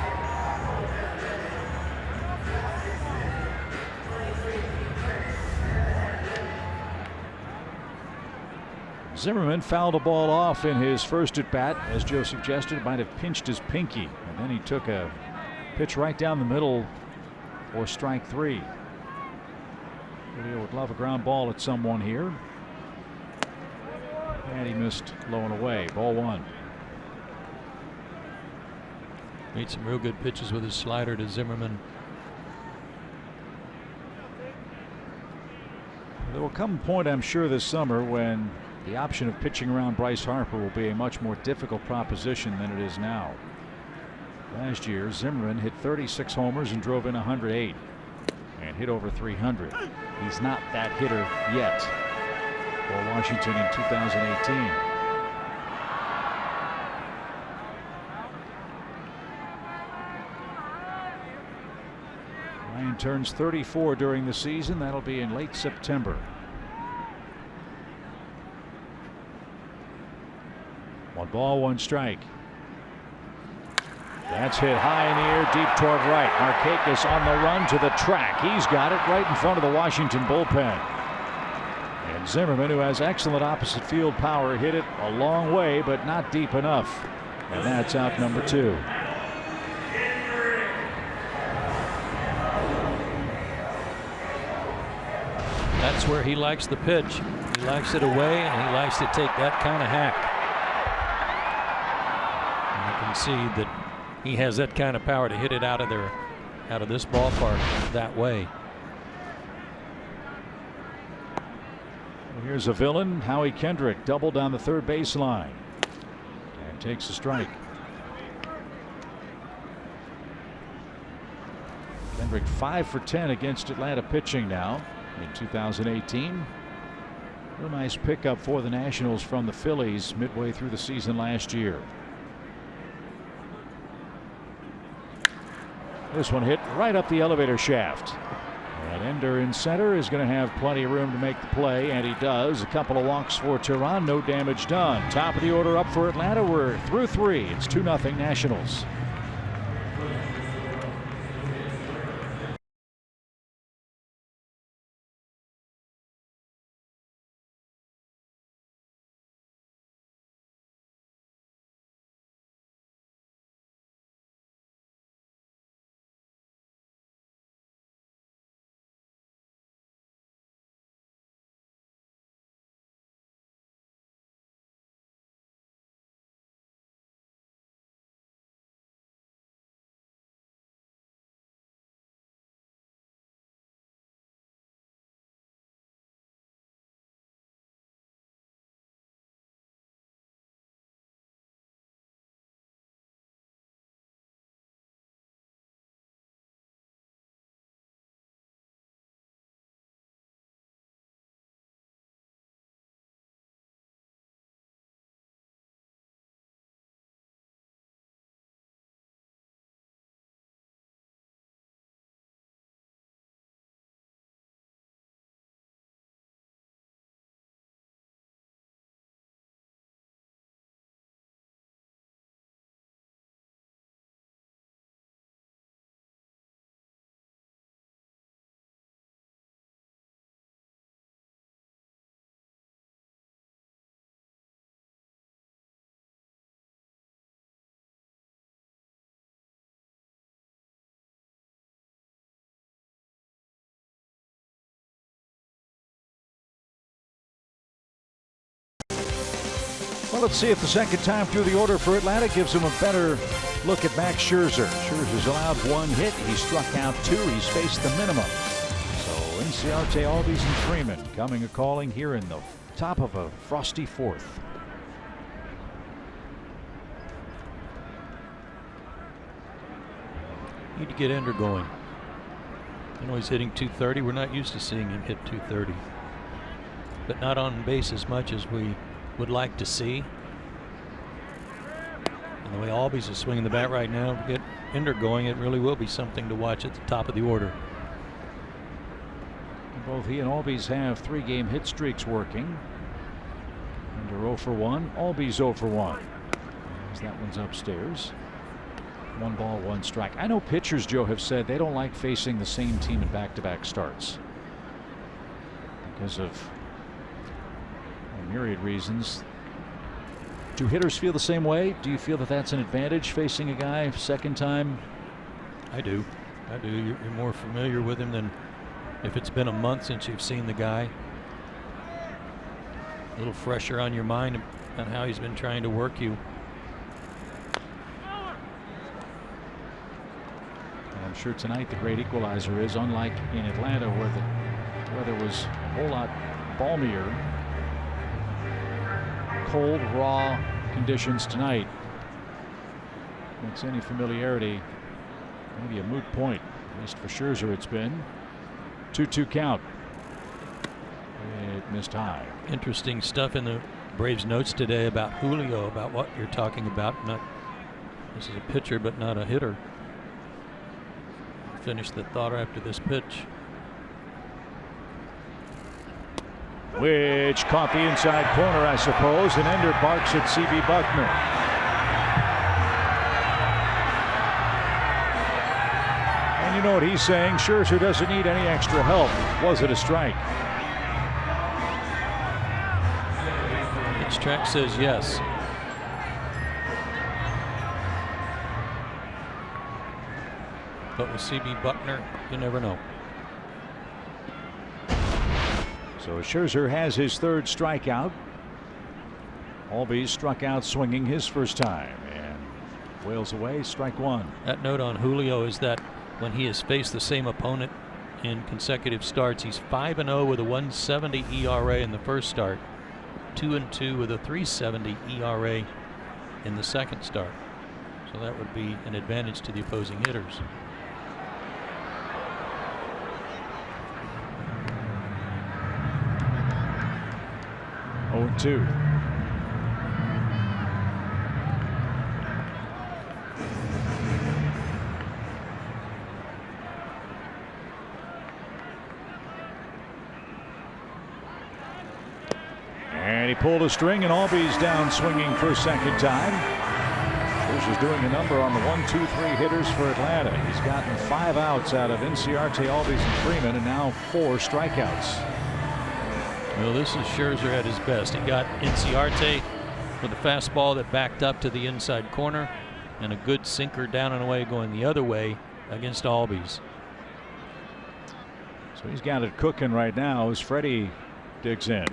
Zimmerman fouled a ball off in his first at bat. As Joe suggested, might have pinched his pinky, and then he took a pitch right down the middle for strike 3. Julio would love a ground ball at someone here. And he missed low and away. Ball 1. Made some real good pitches with his slider to Zimmerman. There will come a point, I'm sure, this summer when the option of pitching around Bryce Harper will be a much more difficult proposition than it is now. Last year, Zimmerman hit 36 homers and drove in 108 and hit over 300. He's not that hitter yet for Washington in 2018. Ryan turns 34 during the season. That'll be in late September. 1 ball, 1 strike. That's hit high in the air, deep toward right. Markakis on the run to the track. He's got it right in front of the Washington bullpen. And Zimmerman, who has excellent opposite field power, hit it a long way, but not deep enough. And that's out number 2. That's where he likes the pitch. He likes it away, and he likes to take that kind of hack. And you can see that he has that kind of power to hit it out of this ballpark that way. Well, here's a villain. Howie Kendrick doubled down the 3rd baseline and takes a strike. Kendrick 5 for 10 against Atlanta pitching now in 2018. Real nice pickup for the Nationals from the Phillies midway through the season last year. This one hit right up the elevator shaft. And Ender in center is going to have plenty of room to make the play, and he does. A couple of walks for Tehran, no damage done. Top of the order up for Atlanta. We're through 3. It's 2-0 Nationals. Well, let's see if the second time through the order for Atlanta gives him a better look at Max Scherzer. Scherzer's allowed 1 hit. He struck out 2. He's faced the minimum. So Inciarte, Albies, and Freeman coming a calling here in the top of a frosty 4th. Need to get Ender going. I know he's hitting 230. We're not used to seeing him hit 230. But not on base as much as we would like to see. And the way Albies is swinging the bat right now, to get Ender going, it really will be something to watch at the top of the order. Both he and Albies have 3-game hit streaks working. Ender 0 for 1. Albies 0 for 1. As that one's upstairs. 1 ball, 1 strike. I know pitchers, Joe, have said they don't like facing the same team in back-to-back starts because of a myriad reasons. Do hitters feel the same way? Do you feel that that's an advantage facing a guy second time? I do. You're more familiar with him than if it's been a month since you've seen the guy. A little fresher on your mind on how he's been trying to work you. I'm sure tonight the great equalizer is, unlike in Atlanta where the weather was a whole lot balmier, cold, raw conditions tonight makes any familiarity maybe a moot point. At least for Scherzer it's been. 2-2 count. It missed high. Interesting stuff in the Braves notes today about Julio, about what you're talking about. Not this is a pitcher but not a hitter. Finish the thought after this pitch. Which caught the inside corner, I suppose, and Ender barks at C.B. Buckner. And you know what he's saying? Scherzer doesn't need any extra help. Was it a strike? Pitch track says yes. But with C.B. Buckner, you never know. So Scherzer has his 3rd strikeout. Albies struck out swinging his first time and wails away, strike 1. That note on Julio is that when he has faced the same opponent in consecutive starts, he's 5-0 with a 1.70 ERA in the first start, 2-2 with a 3.70 ERA in the second start. So that would be an advantage to the opposing hitters. 0-2. And he pulled a string, and Albies down swinging for a second time. Scherzer's doing a number on the 1-2-3 hitters for Atlanta. He's gotten 5 outs out of Inciarte, Albies, and Freeman, and now 4 strikeouts. Well, this is Scherzer at his best. He got Inciarte with a fastball that backed up to the inside corner and a good sinker down and away going the other way against Albies. So he's got it cooking right now as Freddie digs in.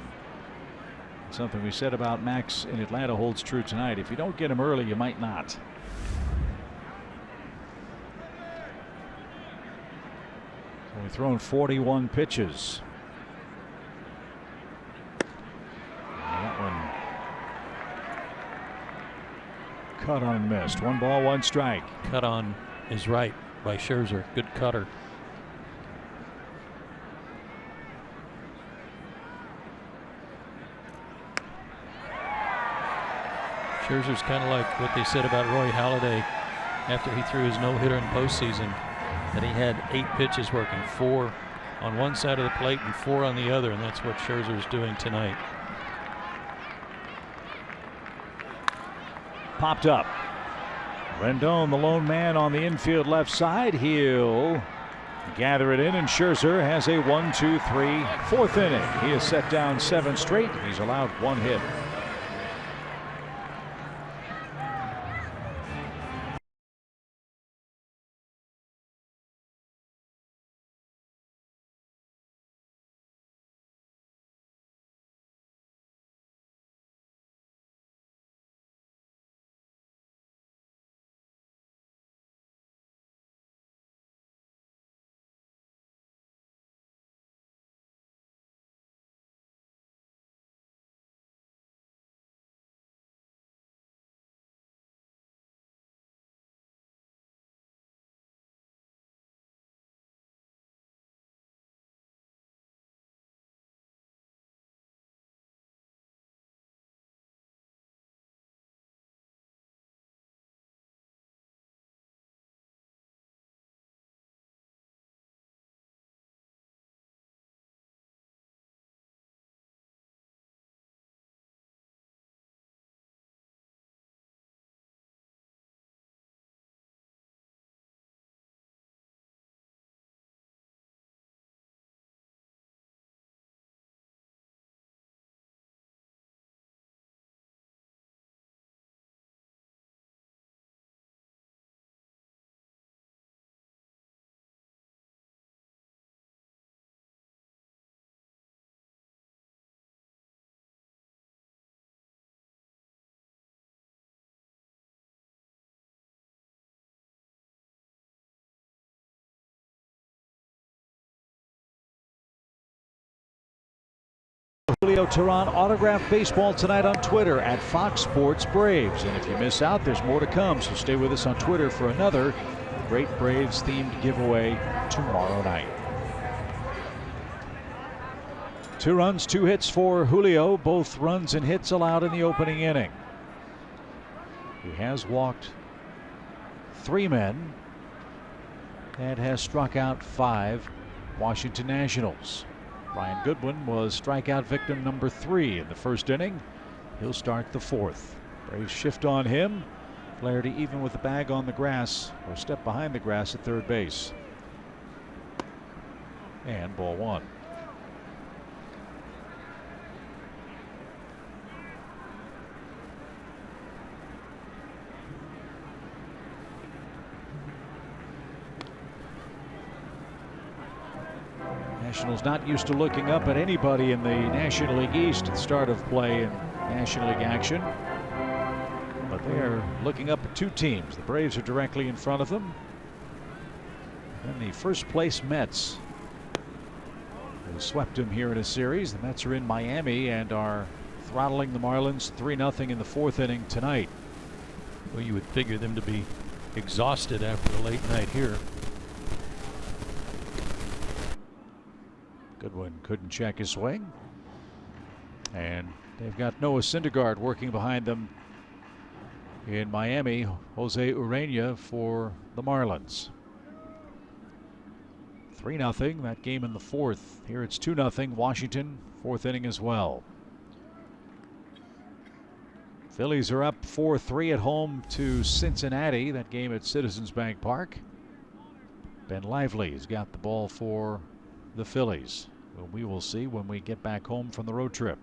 Something we said about Max in Atlanta holds true tonight. If you don't get him early, you might not. Only thrown 41 pitches. That one cut on and missed. 1 ball, 1 strike. Cut on is right by Scherzer. Good cutter. Scherzer's kind of like what they said about Roy Halladay after he threw his no-hitter in postseason, that he had 8 pitches working, 4 on one side of the plate and 4 on the other, and that's what Scherzer's doing tonight. Popped up. Rendon, the lone man on the infield left side. He'll gather it in, and Scherzer has a 1-2-3 4th inning. He has set down 7 straight. He's allowed 1 hit. Julio Teheran autographed baseball tonight on Twitter at Fox Sports Braves. And if you miss out, there's more to come, so stay with us on Twitter for another great Braves-themed giveaway tomorrow night. 2 runs, 2 hits for Julio, both runs and hits allowed in the opening inning. He has walked 3 men and has struck out 5 Washington Nationals. Brian Goodwin was strikeout victim number 3 in the first inning. He'll start the 4th. Braves shift on him. Flaherty even with the bag on the grass, or step behind the grass at third base. And ball 1. Nationals not used to looking up at anybody in the National League East at the start of play in National League action. But they are looking up at 2 teams. The Braves are directly in front of them. And the first place Mets have swept them here in a series. The Mets are in Miami and are throttling the Marlins 3-0 in the 4th inning tonight. Well, you would figure them to be exhausted after a late night here. Goodwin couldn't check his swing. And they've got Noah Syndergaard working behind them in Miami. Jose Urena for the Marlins. 3-0, that game in the 4th. Here it's 2-0, Washington, 4th inning as well. Phillies are up 4-3 at home to Cincinnati. That game at Citizens Bank Park. Ben Lively's got the ball for the Phillies. Well, we will see when we get back home from the road trip,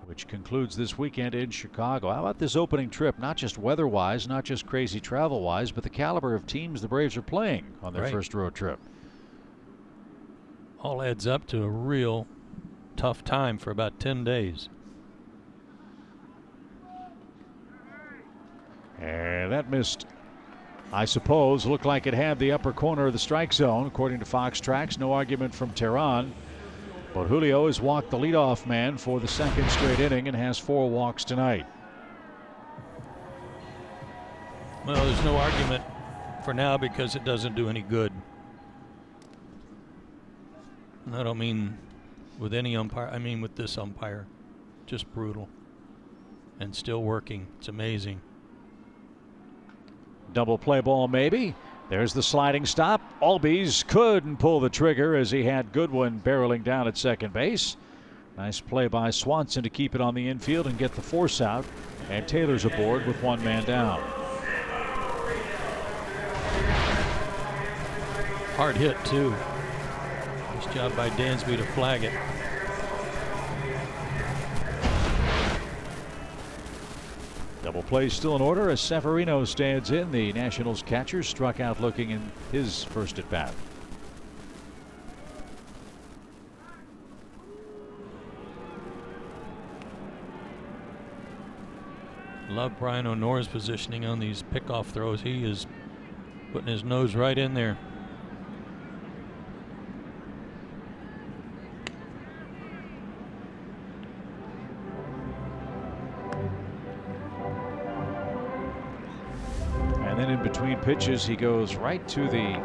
which concludes this weekend in Chicago. How about this opening trip? Not just weather-wise, not just crazy travel-wise, but the caliber of teams the Braves are playing on their first road trip. All adds up to a real tough time for about 10 days. And that missed, I suppose. Looked like it had the upper corner of the strike zone, according to Fox Tracks. No argument from Teheran. But Julio has walked the leadoff man for the 2nd straight inning and has 4 walks tonight. Well, there's no argument for now because it doesn't do any good. And I don't mean with any umpire, I mean with this umpire. Just brutal. And still working. It's amazing. Double play ball maybe. There's the sliding stop. Albies couldn't pull the trigger as he had Goodwin barreling down at second base. Nice play by Swanson to keep it on the infield and get the force out. And Taylor's aboard with 1 man down. Hard hit, too. Nice job by Dansby to flag it. Double play still in order as Severino stands in. The Nationals catcher struck out looking in his first at bat. Love Brian O'Nora's positioning on these pickoff throws. He is putting his nose right in there. And then in between pitches, he goes right to the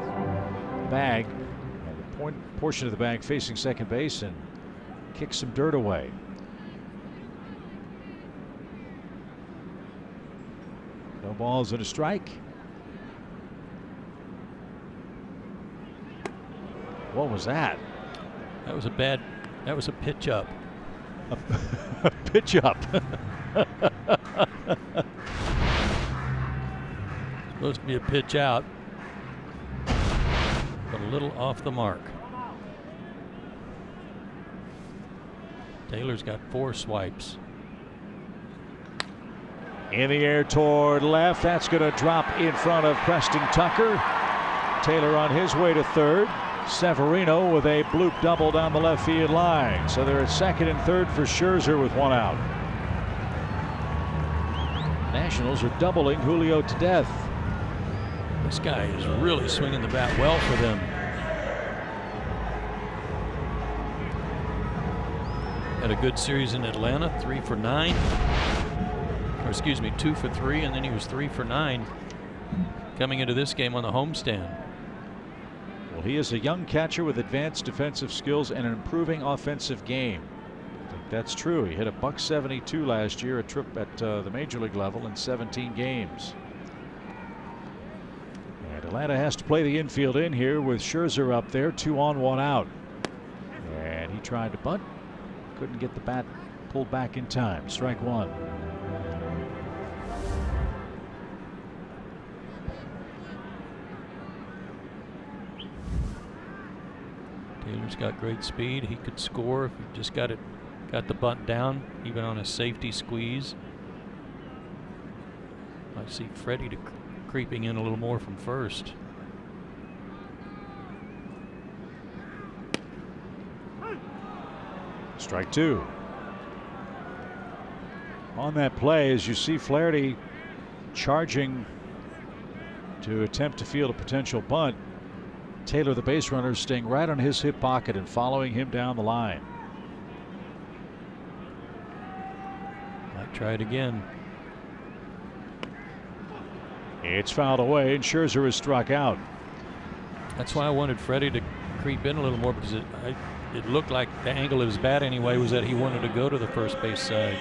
bag, and the portion of the bag facing second base, and kicks some dirt away. No balls and a strike. What was that? That was a pitch up. A pitch up. Supposed to be a pitch out, but a little off the mark. Taylor's got 4 swipes. In the air toward left. That's going to drop in front of Preston Tucker. Taylor on his way to third. Severino with a bloop double down the left field line. So they're at second and third for Scherzer with 1 out. Nationals are doubling Julio to death. This guy is really swinging the bat well for them. Had a good series in Atlanta, 3 for 9. Or excuse me, 2 for 3, and then he was 3 for 9 coming into this game on the homestand. Well, he is a young catcher with advanced defensive skills and an improving offensive game. I think that's true. He hit a .172 last year, a trip at the major league level in 17 games. And Atlanta has to play the infield in here with Scherzer up there, 2 on, 1 out. And he tried to bunt, couldn't get the bat pulled back in time. Strike 1. Taylor's got great speed. He could score if he just got the bunt down, even on a safety squeeze. I see Freddie creeping in a little more from first. Strike 2. On that play, as you see Flaherty charging to attempt to field a potential bunt, Taylor, the base runner, staying right on his hip pocket and following him down the line. Might try it again. It's fouled away, and Scherzer is struck out. That's why I wanted Freddie to creep in a little more, because it looked like the angle of his bat anyway was that he wanted to go to the first base side.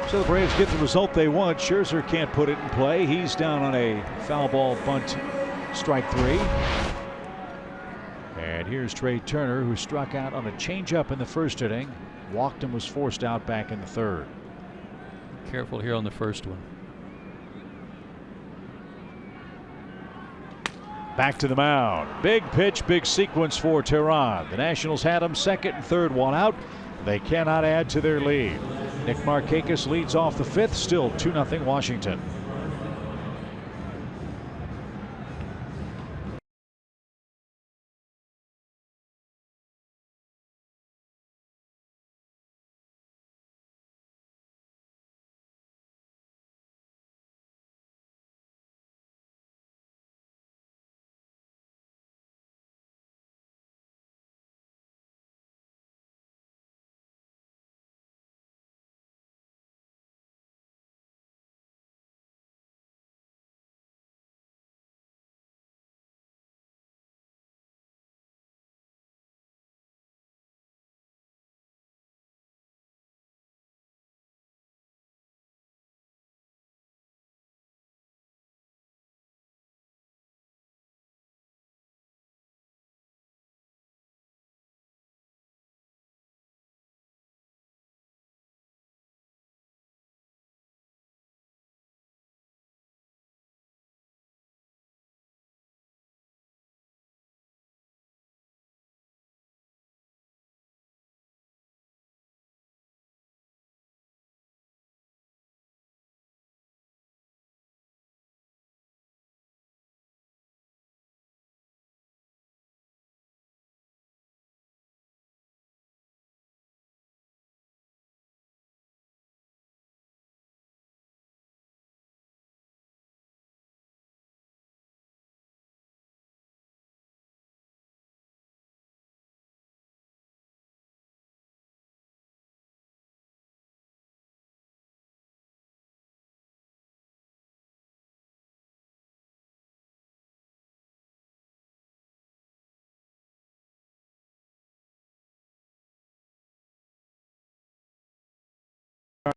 So the Braves get the result they want. Scherzer can't put it in play. He's down on a foul ball bunt, strike 3. And here's Trey Turner, who struck out on a changeup in the first inning, walked and was forced out back in the third. Careful here on the first one. Back to the mound. Big pitch, big sequence for Tehran. The Nationals had him, second and third, 1 out. They cannot add to their lead. Nick Markakis leads off the 5th, still 2-0 Washington.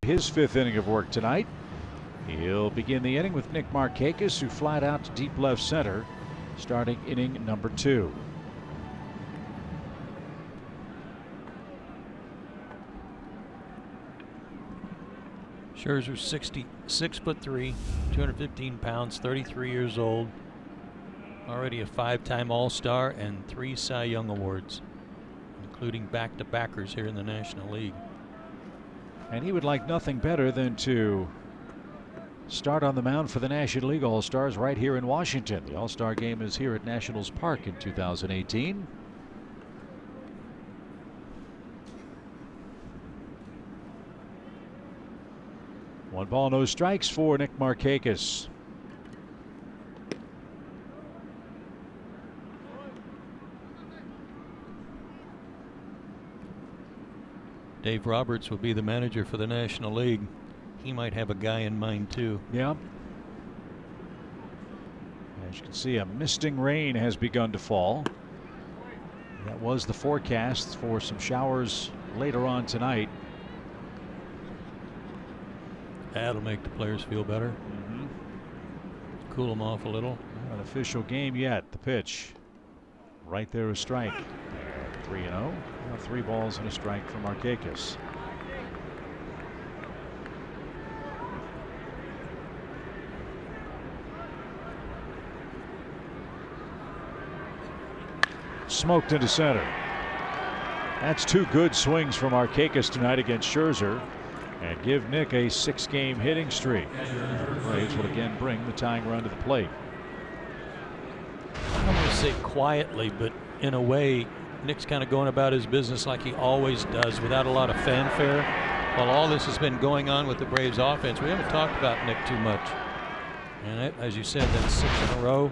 His 5th inning of work tonight. He'll begin the inning with Nick Markakis, who flied out to deep left center, starting inning number 2. Scherzer's 6'3", 215 pounds, 33 years old. Already a 5-time All-Star and 3 Cy Young Awards, including back-to-backers here in the National League. And he would like nothing better than to start on the mound for the National League All-Stars right here in Washington. The All-Star game is here at Nationals Park in 2018. One ball, no strikes for Nick Markakis. Dave Roberts will be the manager for the National League. He might have a guy in mind too. Yeah. As you can see, a misting rain has begun to fall. That was the forecast for some showers later on tonight. That'll make the players feel better. Cool them off a little. Not an official game yet. The pitch. Right there, a strike. 3-0. Now 3 balls and a strike from Markakis. Smoked into center. That's 2 good swings from Markakis tonight against Scherzer, and give Nick a 6-game hitting streak. The Braves will again bring the tying run to the plate. I don't want to say quietly, but in a way, Nick's kind of going about his business like he always does, without a lot of fanfare. While all this has been going on with the Braves offense, we haven't talked about Nick too much. And as you said, that's 6 in a row.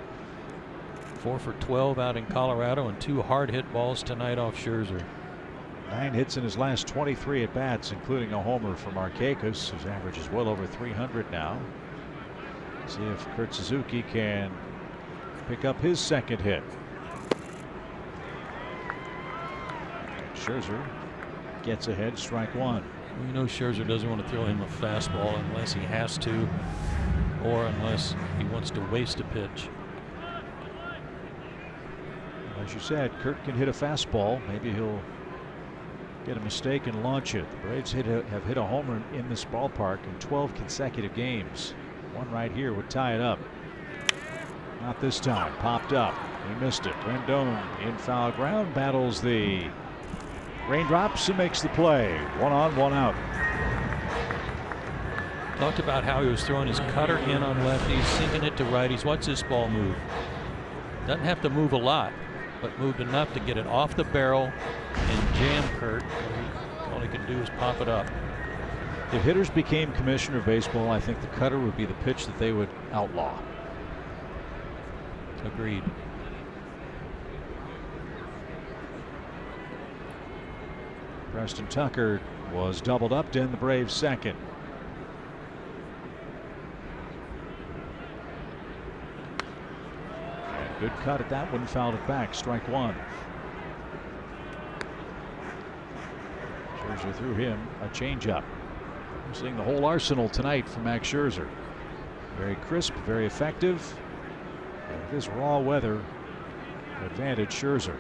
4 for 12 out in Colorado, and 2 hard hit balls tonight off Scherzer. 9 hits in his last 23 at bats, including a homer for Markakis, whose average is well over 300 now. See if Kurt Suzuki can pick up his 2nd hit. Scherzer gets ahead, strike 1. You know Scherzer doesn't want to throw him a fastball unless he has to, or unless he wants to waste a pitch. As you said, Kurt can hit a fastball. Maybe he'll get a mistake and launch it. The Braves have hit a homer in this ballpark in 12 consecutive games. One right here would tie it up. Not this time. Popped up. He missed it. Rendon in foul ground battles the raindrops and makes the play. 1 on, 1 out. Talked about how he was throwing his cutter in on lefties, sinking it to righties. What's this ball move? Doesn't have to move a lot, but moved enough to get it off the barrel and jam Kurt. All he can do is pop it up. If hitters became commissioner of baseball, I think the cutter would be the pitch that they would outlaw. Agreed. Preston Tucker was doubled up to end the Braves' 2nd. Good cut at that one, fouled it back, strike 1. Scherzer threw him a changeup. We're seeing the whole arsenal tonight from Max Scherzer. Very crisp, very effective. And with this raw weather, advantage Scherzer.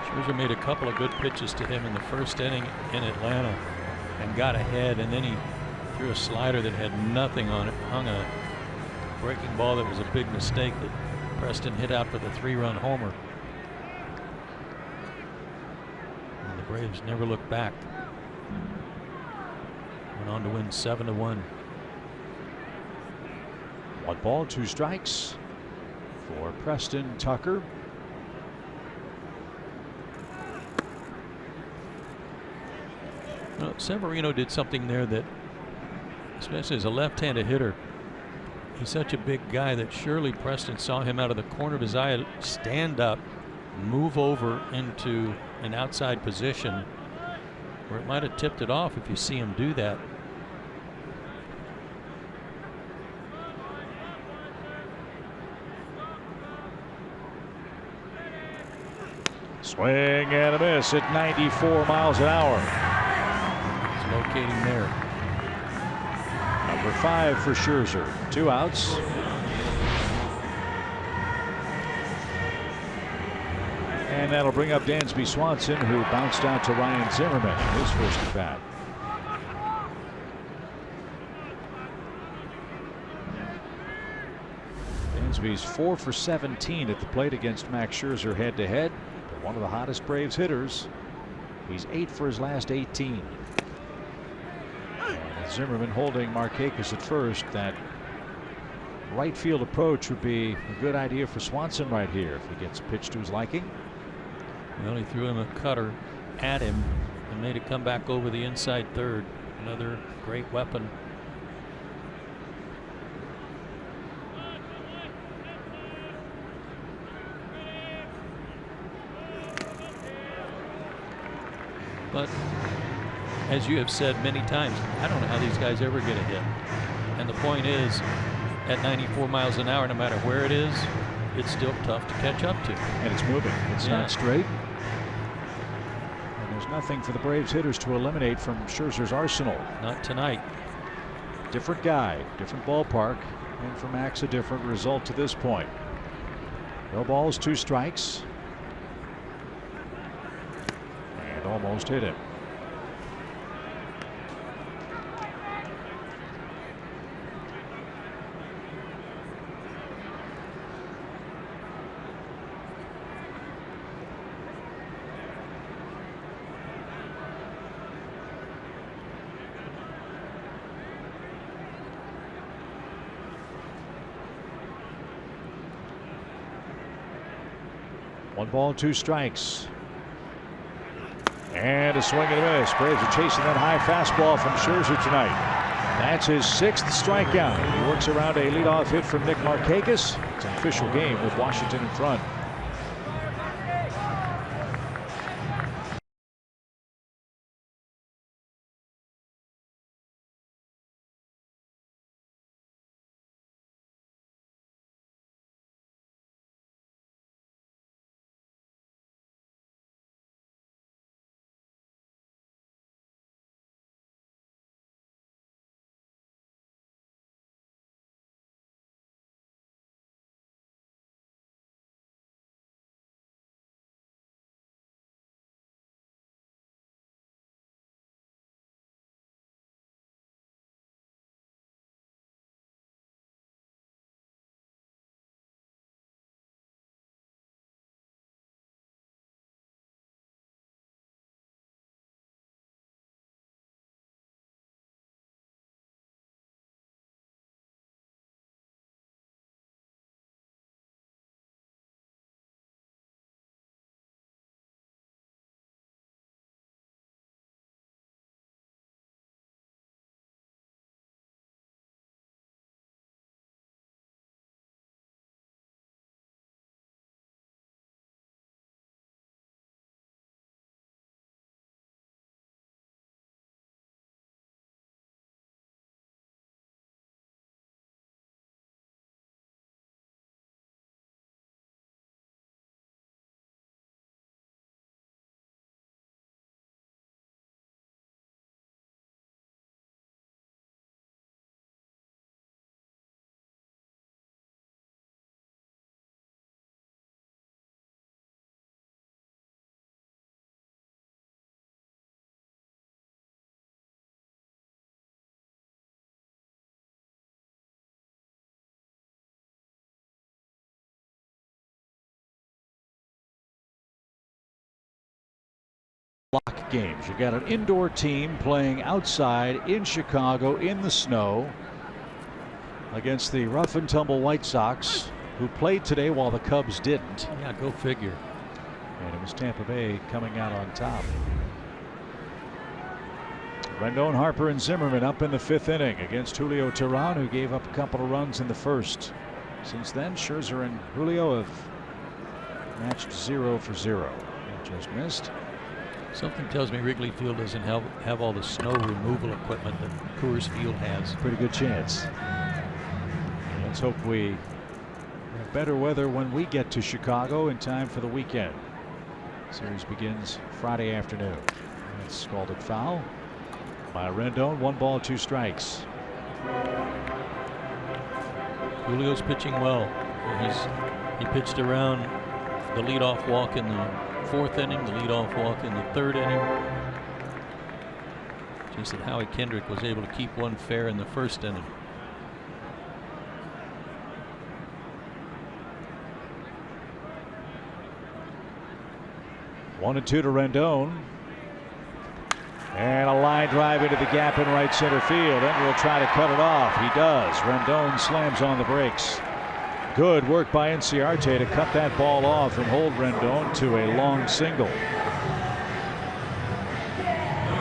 Scherzer made a couple of good pitches to him in the 1st inning in Atlanta and got ahead, and then he threw a slider that had nothing on it, hung a breaking ball that was a big mistake that Preston hit out for the 3-run homer. And the Braves never looked back. Went on to win 7-1. 1 ball, 2 strikes for Preston Tucker. Well, Severino did something there that, especially as a left-handed hitter, he's such a big guy that surely Preston saw him out of the corner of his eye stand up, move over into an outside position where it might have tipped it off if you see him do that. Swing and a miss at 94 miles an hour. Locating there. Number 5 for Scherzer. 2 outs. And that'll bring up Dansby Swanson, who bounced out to Ryan Zimmerman in his first at bat. Dansby He's 4 for 17 at the plate against Max Scherzer head-to-head. One of the hottest Braves hitters. He's 8 for his last 18. And Zimmerman holding Markakis at first. That right field approach would be a good idea for Swanson right here if he gets pitched to his liking. Well, he threw him a cutter at him and made it come back over the inside third. Another great weapon. But as you have said many times, I don't know how these guys ever get a hit. And the point is, at 94 miles an hour, no matter where it is, it's still tough to catch up to. And it's moving. It's not straight. And there's nothing for the Braves hitters to eliminate from Scherzer's arsenal. Not tonight. Different guy, different ballpark, and for Max a different result to this point. No balls, 2 strikes. And almost hit him. One ball, 2 strikes. And a swing and a miss. Braves are chasing that high fastball from Scherzer tonight. That's his 6th strikeout. He works around a leadoff hit from Nick Markakis. It's an official game with Washington in front. Block games. You got an indoor team playing outside in Chicago in the snow against the rough and tumble White Sox, who played today while the Cubs didn't. Yeah, go figure. And it was Tampa Bay coming out on top. Rendon, Harper, and Zimmerman up in the 5th inning against Julio Teheran, who gave up a couple of runs in the first. Since then, Scherzer and Julio have matched 0 for 0. Just missed. Something tells me Wrigley Field doesn't have all the snow removal equipment that Coors Field has. Pretty good chance. Let's hope we have better weather when we get to Chicago in time for the weekend. Series begins Friday afternoon. That's scalded foul by Rendon. 1 ball, 2 strikes. Julio's pitching well. He pitched around the leadoff walk in the 4th inning, the leadoff walk in the 3rd inning. Just that Howie Kendrick was able to keep one fair in the 1st inning. 1-2 to Rendon. And a line drive into the gap in right center field. And will try to cut it off. He does. Rendon slams on the brakes. Good work by Inciarte to cut that ball off and hold Rendon to a long single.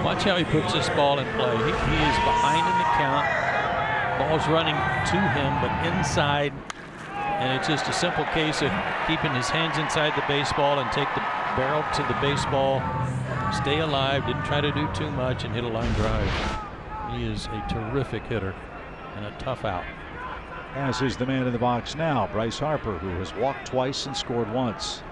Watch how he puts this ball in play. He is behind in the count. Ball's running to him, but inside. And it's just a simple case of keeping his hands inside the baseball and take the barrel to the baseball. Stay alive, didn't try to do too much, and hit a line drive. He is a terrific hitter and a tough out. As is the man in the box now, Bryce Harper, who has walked twice and scored once.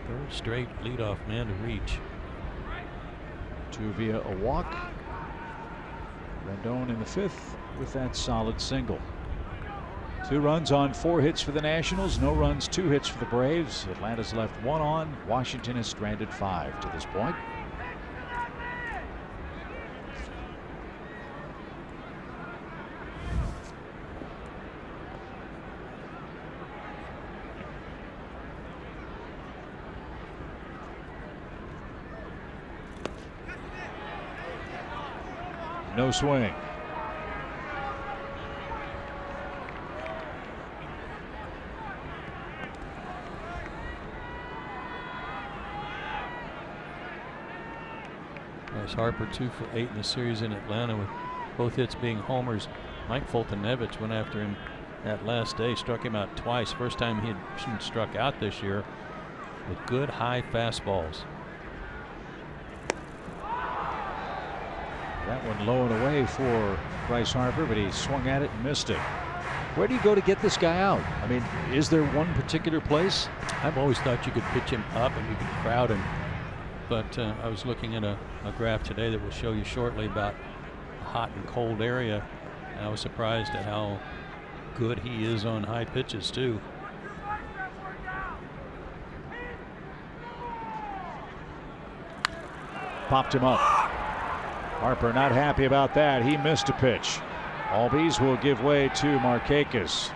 Third straight leadoff man to reach. 2 via a walk. Rendon in the 5th with that solid single. 2 runs on 4 hits for the Nationals. No runs, 2 hits for the Braves. Atlanta's left 1 on. Washington has stranded 5 to this point. No swing. Bryce Harper 2 for 8 in the series in Atlanta, with both hits being homers. Mike Fultonevich went after him that last day, struck him out twice. First time he had struck out this year, with good high fastballs. That one low and away for Bryce Harper, but he swung at it and missed it. Where do you go to get this guy out? I mean, is there one particular place? I've always thought you could pitch him up and you could crowd him. But I was looking at a graph today that we'll show you shortly about a hot and cold area. And I was surprised at how good he is on high pitches, too. Popped him up. Harper not happy about that. He missed a pitch. Albies will give way to Markakis.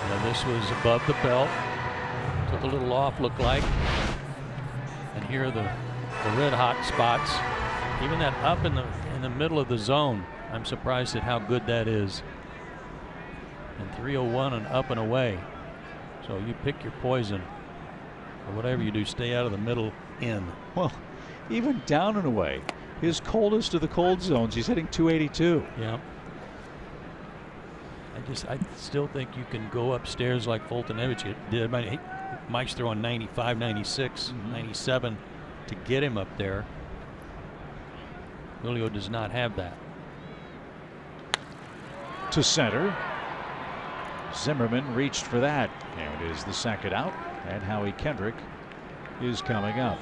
Now this was above the belt. Took a little off, looked like. And here are the red hot spots. Even that up in the middle of the zone. I'm surprised at how good that is. And 301 and up and away. So you pick your poison, or whatever you do, stay out of the middle in. Well, even down and away, his coldest of the cold zones, he's hitting 282. Yeah. I still think you can go upstairs like Fultonevich did. Mike's throwing 95, 96, 97 to get him up there. Julio does not have that. To center. Zimmerman reached for that, and it is the second out, and Howie Kendrick is coming up.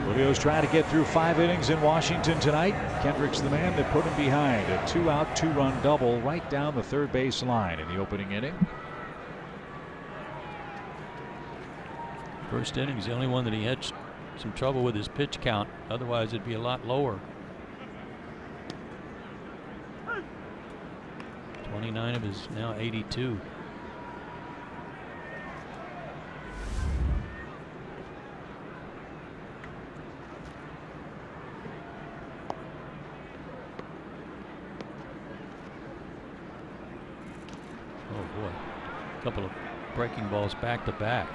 Julio's trying to get through 5 innings in Washington tonight. Kendrick's the man that put him behind a 2-out, 2-run double right down the third base line in the opening inning. First inning's the only one that he had some trouble with his pitch count. Otherwise it'd be a lot lower. 29 of his now 82. Oh boy, a couple of breaking balls back to back.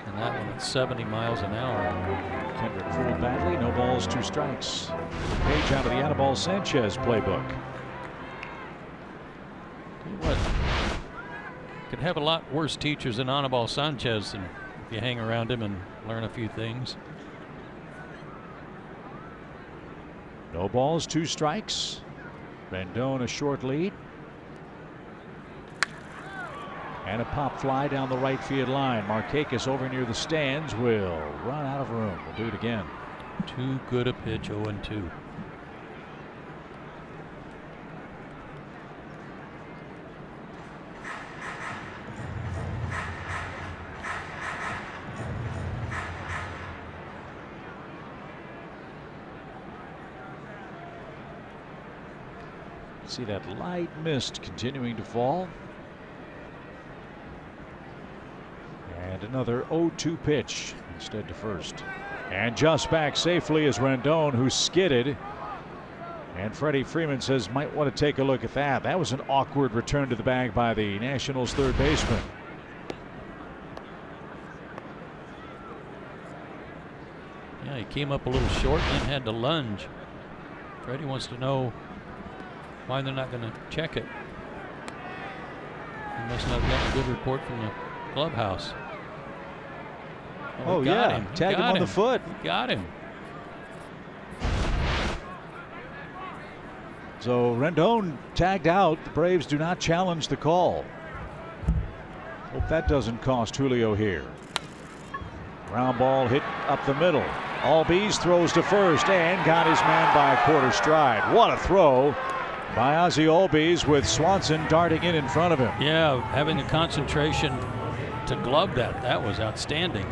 And that one at 70 miles an hour. Kendrick fooled badly. No balls, 2 strikes. Page out of the Anibal Sanchez playbook. Tell you what, could have a lot worse teachers than Anibal Sanchez, and if you hang around him and learn a few things. No balls, 2 strikes. Rendon a short lead. And a pop fly down the right field line. Markakis over near the stands will run out of room. We'll do it again. Too good a pitch, 0-2. See that light mist continuing to fall. And another 0-2 pitch instead to first. And just back safely is Rendon, who skidded. And Freddie Freeman says might want to take a look at that. That was an awkward return to the bag by the Nationals third baseman. Yeah, he came up a little short and then had to lunge. Freddie wants to know why they're not going to check it. He must not have gotten a good report from the clubhouse. Oh, yeah, tag him on the foot. Got him. So Rendon tagged out. The Braves do not challenge the call. Hope that doesn't cost Julio here. Ground ball hit up the middle. Albies throws to first and got his man by a quarter stride. What a throw by Ozzie Albies with Swanson darting in front of him. Yeah, having the concentration to glove that. That was outstanding.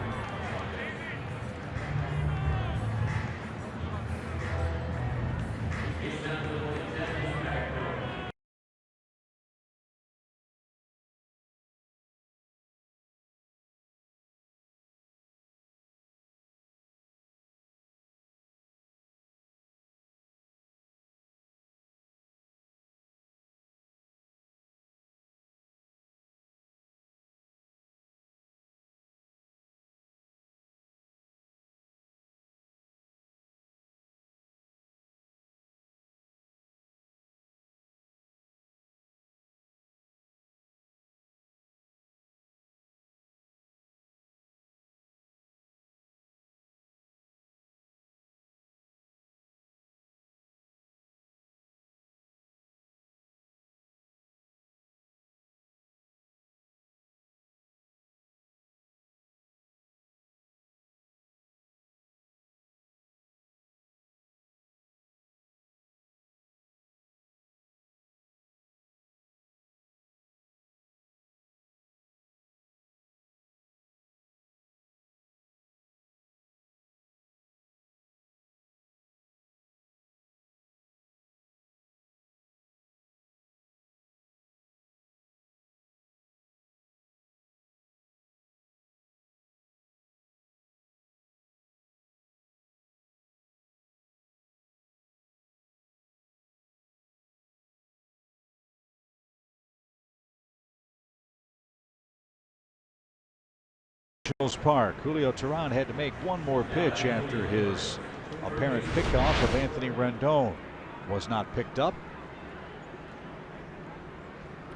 Park. Julio Teheran had to make one more pitch after his apparent pickoff of Anthony Rendon was not picked up.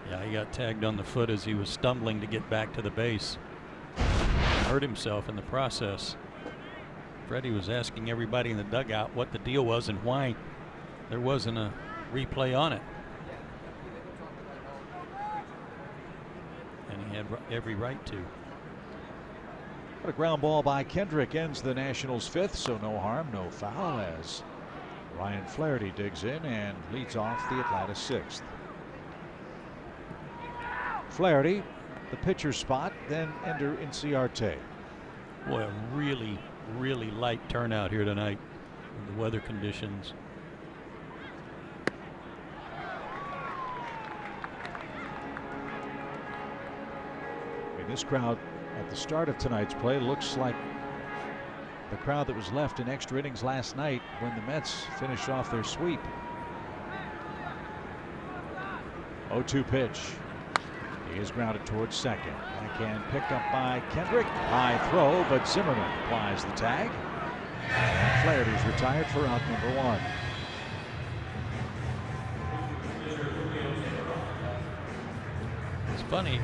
Yeah, he got tagged on the foot as he was stumbling to get back to the base. Hurt himself in the process. Freddie was asking everybody in the dugout what the deal was and why there wasn't a replay on it. And he had every right to. But a ground ball by Kendrick ends the Nationals' fifth, so no harm, no foul as Ryan Flaherty digs in and leads off the Atlanta sixth. Flaherty, the pitcher's spot, then Ender Inciarte. Boy, a really, really light turnout here tonight in the weather conditions. In this crowd at the start of tonight's play looks like the crowd that was left in extra innings last night when the Mets finished off their sweep. 0-2 pitch. He is grounded towards second. Backhand picked up by Kendrick. High throw, but Zimmerman applies the tag. And Flaherty's retired for out number one. It's funny.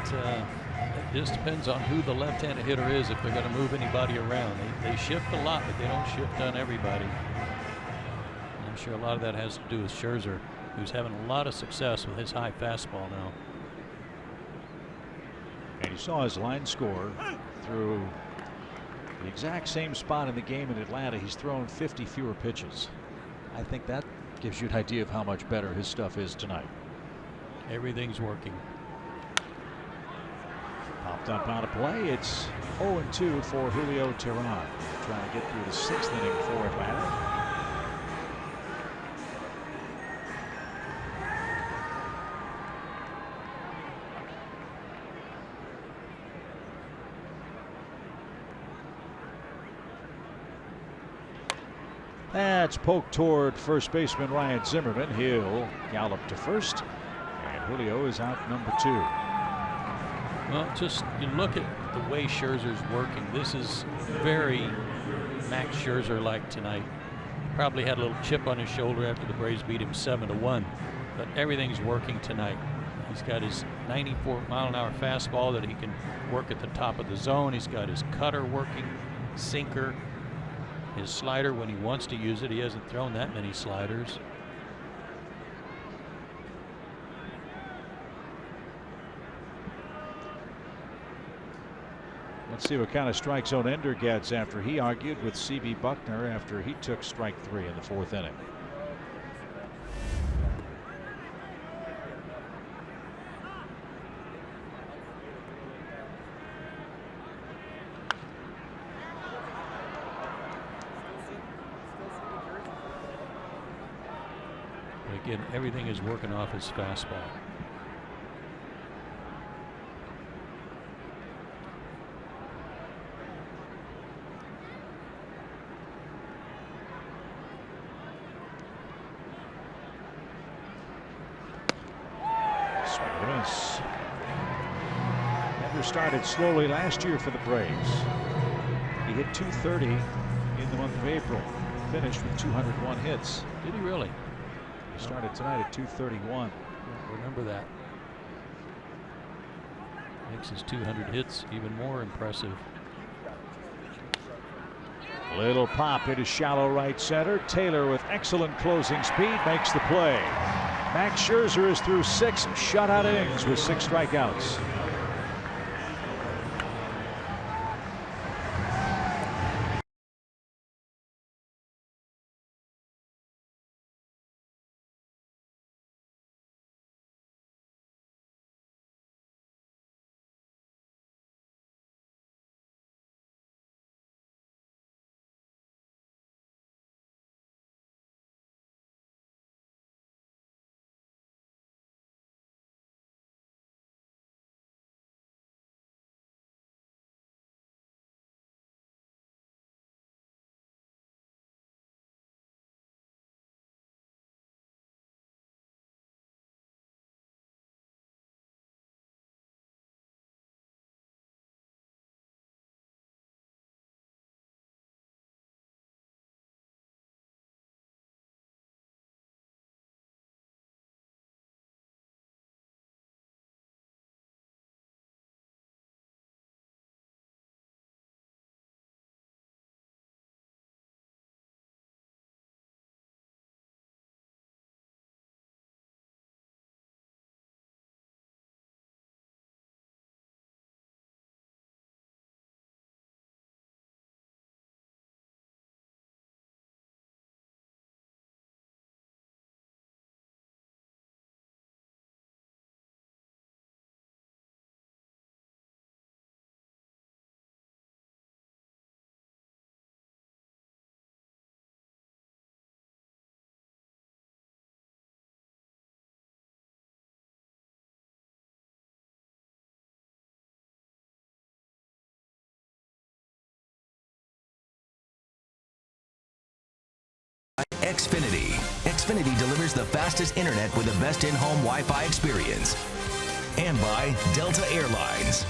It just depends on who the left-handed hitter is if they're going to move anybody around. They shift a lot, but they don't shift on everybody. And I'm sure a lot of that has to do with Scherzer, who's having a lot of success with his high fastball now. And he saw his line score through the exact same spot in the game in Atlanta. He's thrown 50 fewer pitches. I think that gives you an idea of how much better his stuff is tonight. Everything's working. Popped up out of play. It's 0-2 for Julio Teheran. Trying to get through the sixth inning for Atlanta. That's poked toward first baseman Ryan Zimmerman. He'll gallop to first, and Julio is out number 2. Well, just you look at the way Scherzer's working. This is very Max Scherzer-like tonight. Probably had a little chip on his shoulder after the Braves beat him 7-1, but everything's working tonight. He's got his 94-mile-an-hour fastball that he can work at the top of the zone. He's got his cutter working, sinker, his slider when he wants to use it. He hasn't thrown that many sliders. Let's see what kind of strike zone Ender gets after he argued with C.B. Buckner after he took strike 3 in the 4th inning. Again, everything is working off his fastball. Swing and a miss. Ender started slowly last year for the Braves. He hit .230 in the month of April. Finished with 201 hits. Did he really? He started tonight at .231. Remember that. Makes his 200 hits even more impressive. Little pop into shallow right center. Taylor with excellent closing speed makes the play. Max Scherzer is through 6 shutout innings with 6 strikeouts. Xfinity. Xfinity delivers the fastest internet with the best in-home Wi-Fi experience. And by Delta Airlines.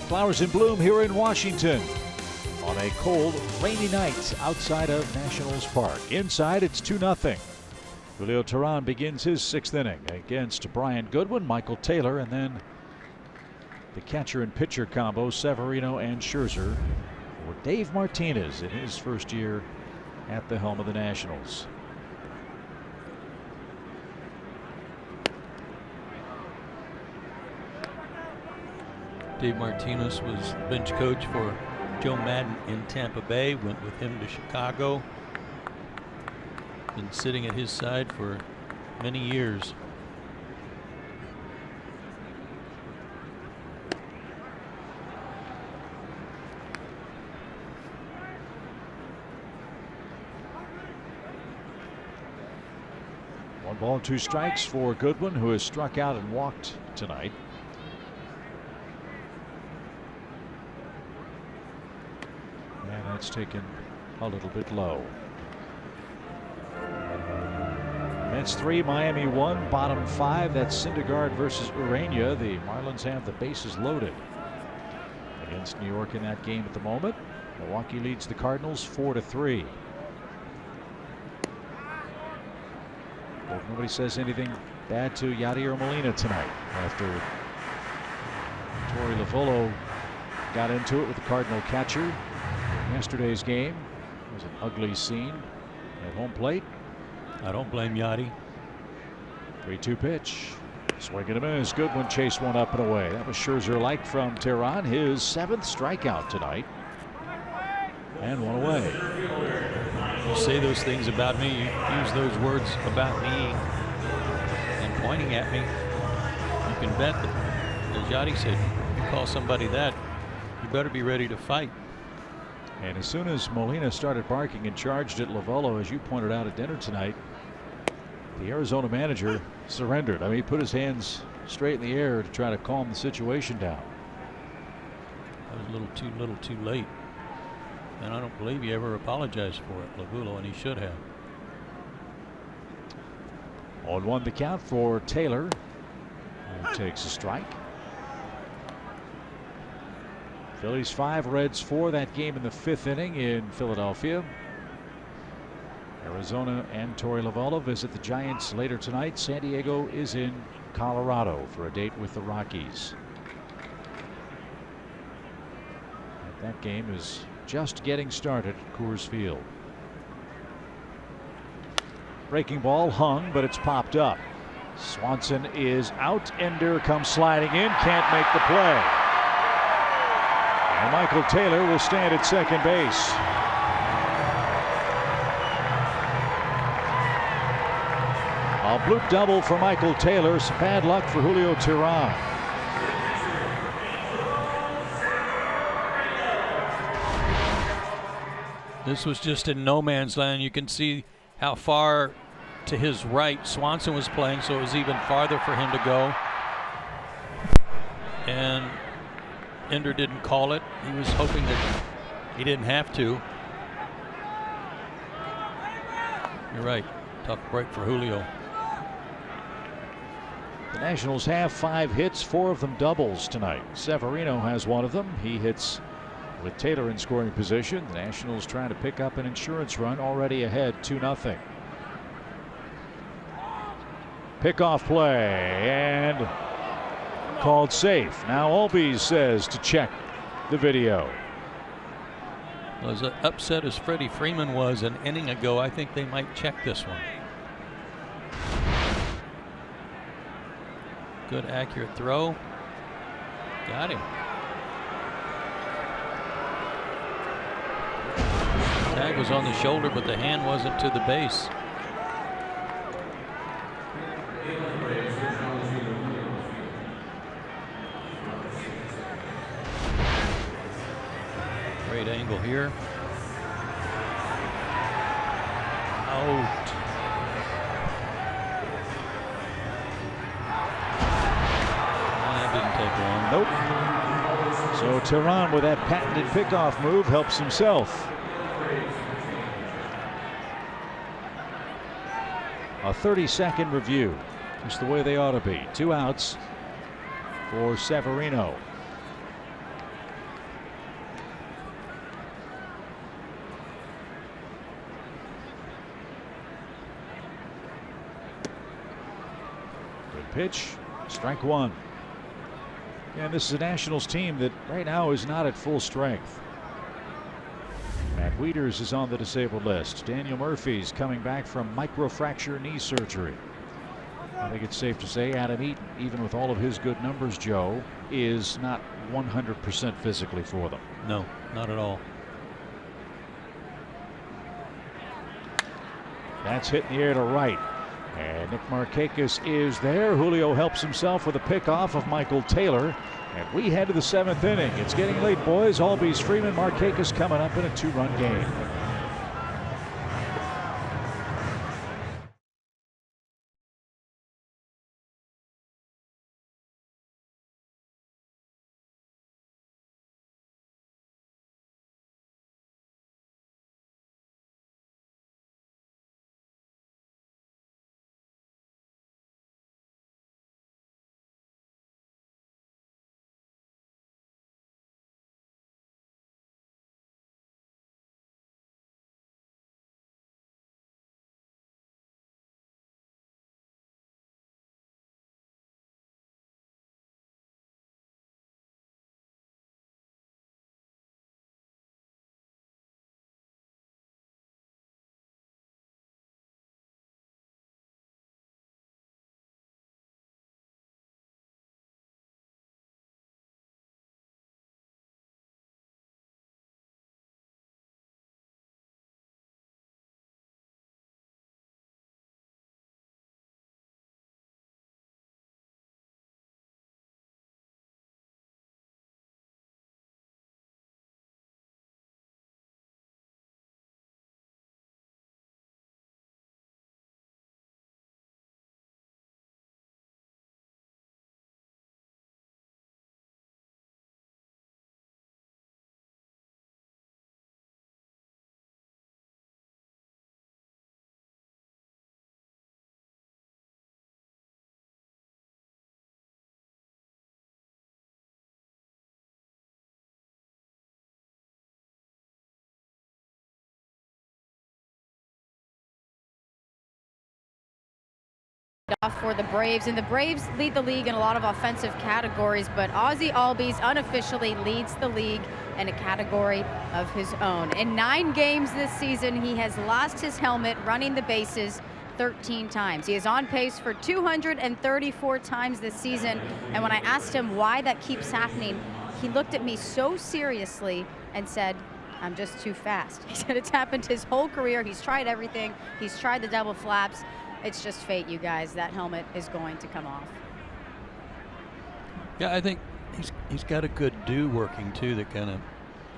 Flowers in bloom here in Washington on a cold, rainy night outside of Nationals Park. Inside, it's 2-0. Julio Teheran begins his 6th inning against Brian Goodwin, Michael Taylor, and then the catcher and pitcher combo, Severino and Scherzer, for Dave Martinez in his first year at the helm of the Nationals. Dave Martinez was bench coach for Joe Madden in Tampa Bay, went with him to Chicago. Been sitting at his side for many years. One ball, 2 strikes for Goodwin, who has struck out and walked tonight. That's taken a little bit low. Mets 3, Miami 1, bottom 5. That's Syndergaard versus Urania. The Marlins have the bases loaded against New York in that game at the moment. Milwaukee leads the Cardinals 4-3. Hope nobody says anything bad to Yadier Molina tonight after Torey Lovullo got into it with the Cardinal catcher. Yesterday's game was an ugly scene at home plate. I don't blame Yachty. 3-2 pitch. Swing and a miss. Good one. Chase one up and away. That was Scherzer-like from Tehran. His 7th strikeout tonight. And one away. You say those things about me. You use those words about me and pointing at me. You can bet that, as Yachty said, you call somebody that, you better be ready to fight. And as soon as Molina started barking and charged at Lovullo, as you pointed out at dinner tonight, the Arizona manager surrendered. I mean, he put his hands straight in the air to try to calm the situation down. That was a little too late. And I don't believe he ever apologized for it, Lovullo, and he should have. 0-1 the count for Taylor, who takes a strike. Phillies 5, Reds 4. That game in the 5th inning in Philadelphia. Arizona and Torey Lovullo visit the Giants later tonight. San Diego is in Colorado for a date with the Rockies. And that game is just getting started at Coors Field. Breaking ball hung, but it's popped up. Swanson is out. Ender comes sliding in, can't make the play. And Michael Taylor will stand at second base. A bloop double for Michael Taylor. Some bad luck for Julio Tehran. This was just in no man's land. You can see how far to his right Swanson was playing, so it was even farther for him to go. And Ender didn't call it. He was hoping that he didn't have to. You're right. Tough break for Julio. The Nationals have 5 hits, 4 of them doubles tonight. Severino has one of them. He hits with Taylor in scoring position. The Nationals trying to pick up an insurance run, already ahead 2-0. Pickoff play and called safe. Now Albies says to check the video. Well, as upset as Freddie Freeman was an inning ago, I think they might check this one. Good accurate throw. Got him. Tag was on the shoulder, but the hand wasn't to the base. Great angle here. Out. That didn't take long. Nope. So Tehran, with that patented pickoff move, helps himself. A 30-second review, just the way they ought to be. 2 outs for Severino. Good pitch, strike 1. And this is a Nationals team that right now is not at full strength. Matt Wieters is on the disabled list. Daniel Murphy's coming back from microfracture knee surgery. I think it's safe to say Adam Eaton, even with all of his good numbers, Joe, is not 100% physically for them. No, not at all. That's hit in the air to right. And Nick Markakis is there. Julio helps himself with a pickoff of Michael Taylor. And we head to the 7th inning. It's getting late, boys. Albies, Freeman, Markakis coming up in a 2-run game. for the Braves, and the Braves lead the league in a lot of offensive categories, but Ozzie Albies unofficially leads the league in a category of his own. In 9 games this season, he has lost his helmet running the bases 13 times. He is on pace for 234 times this season, and when I asked him why that keeps happening, he looked at me so seriously and said, "I'm just too fast." He said it's happened his whole career. He's tried everything. He's tried the double flaps. It's just fate, you guys. That helmet is going to come off. Yeah, I think he's got a good do working too that kind of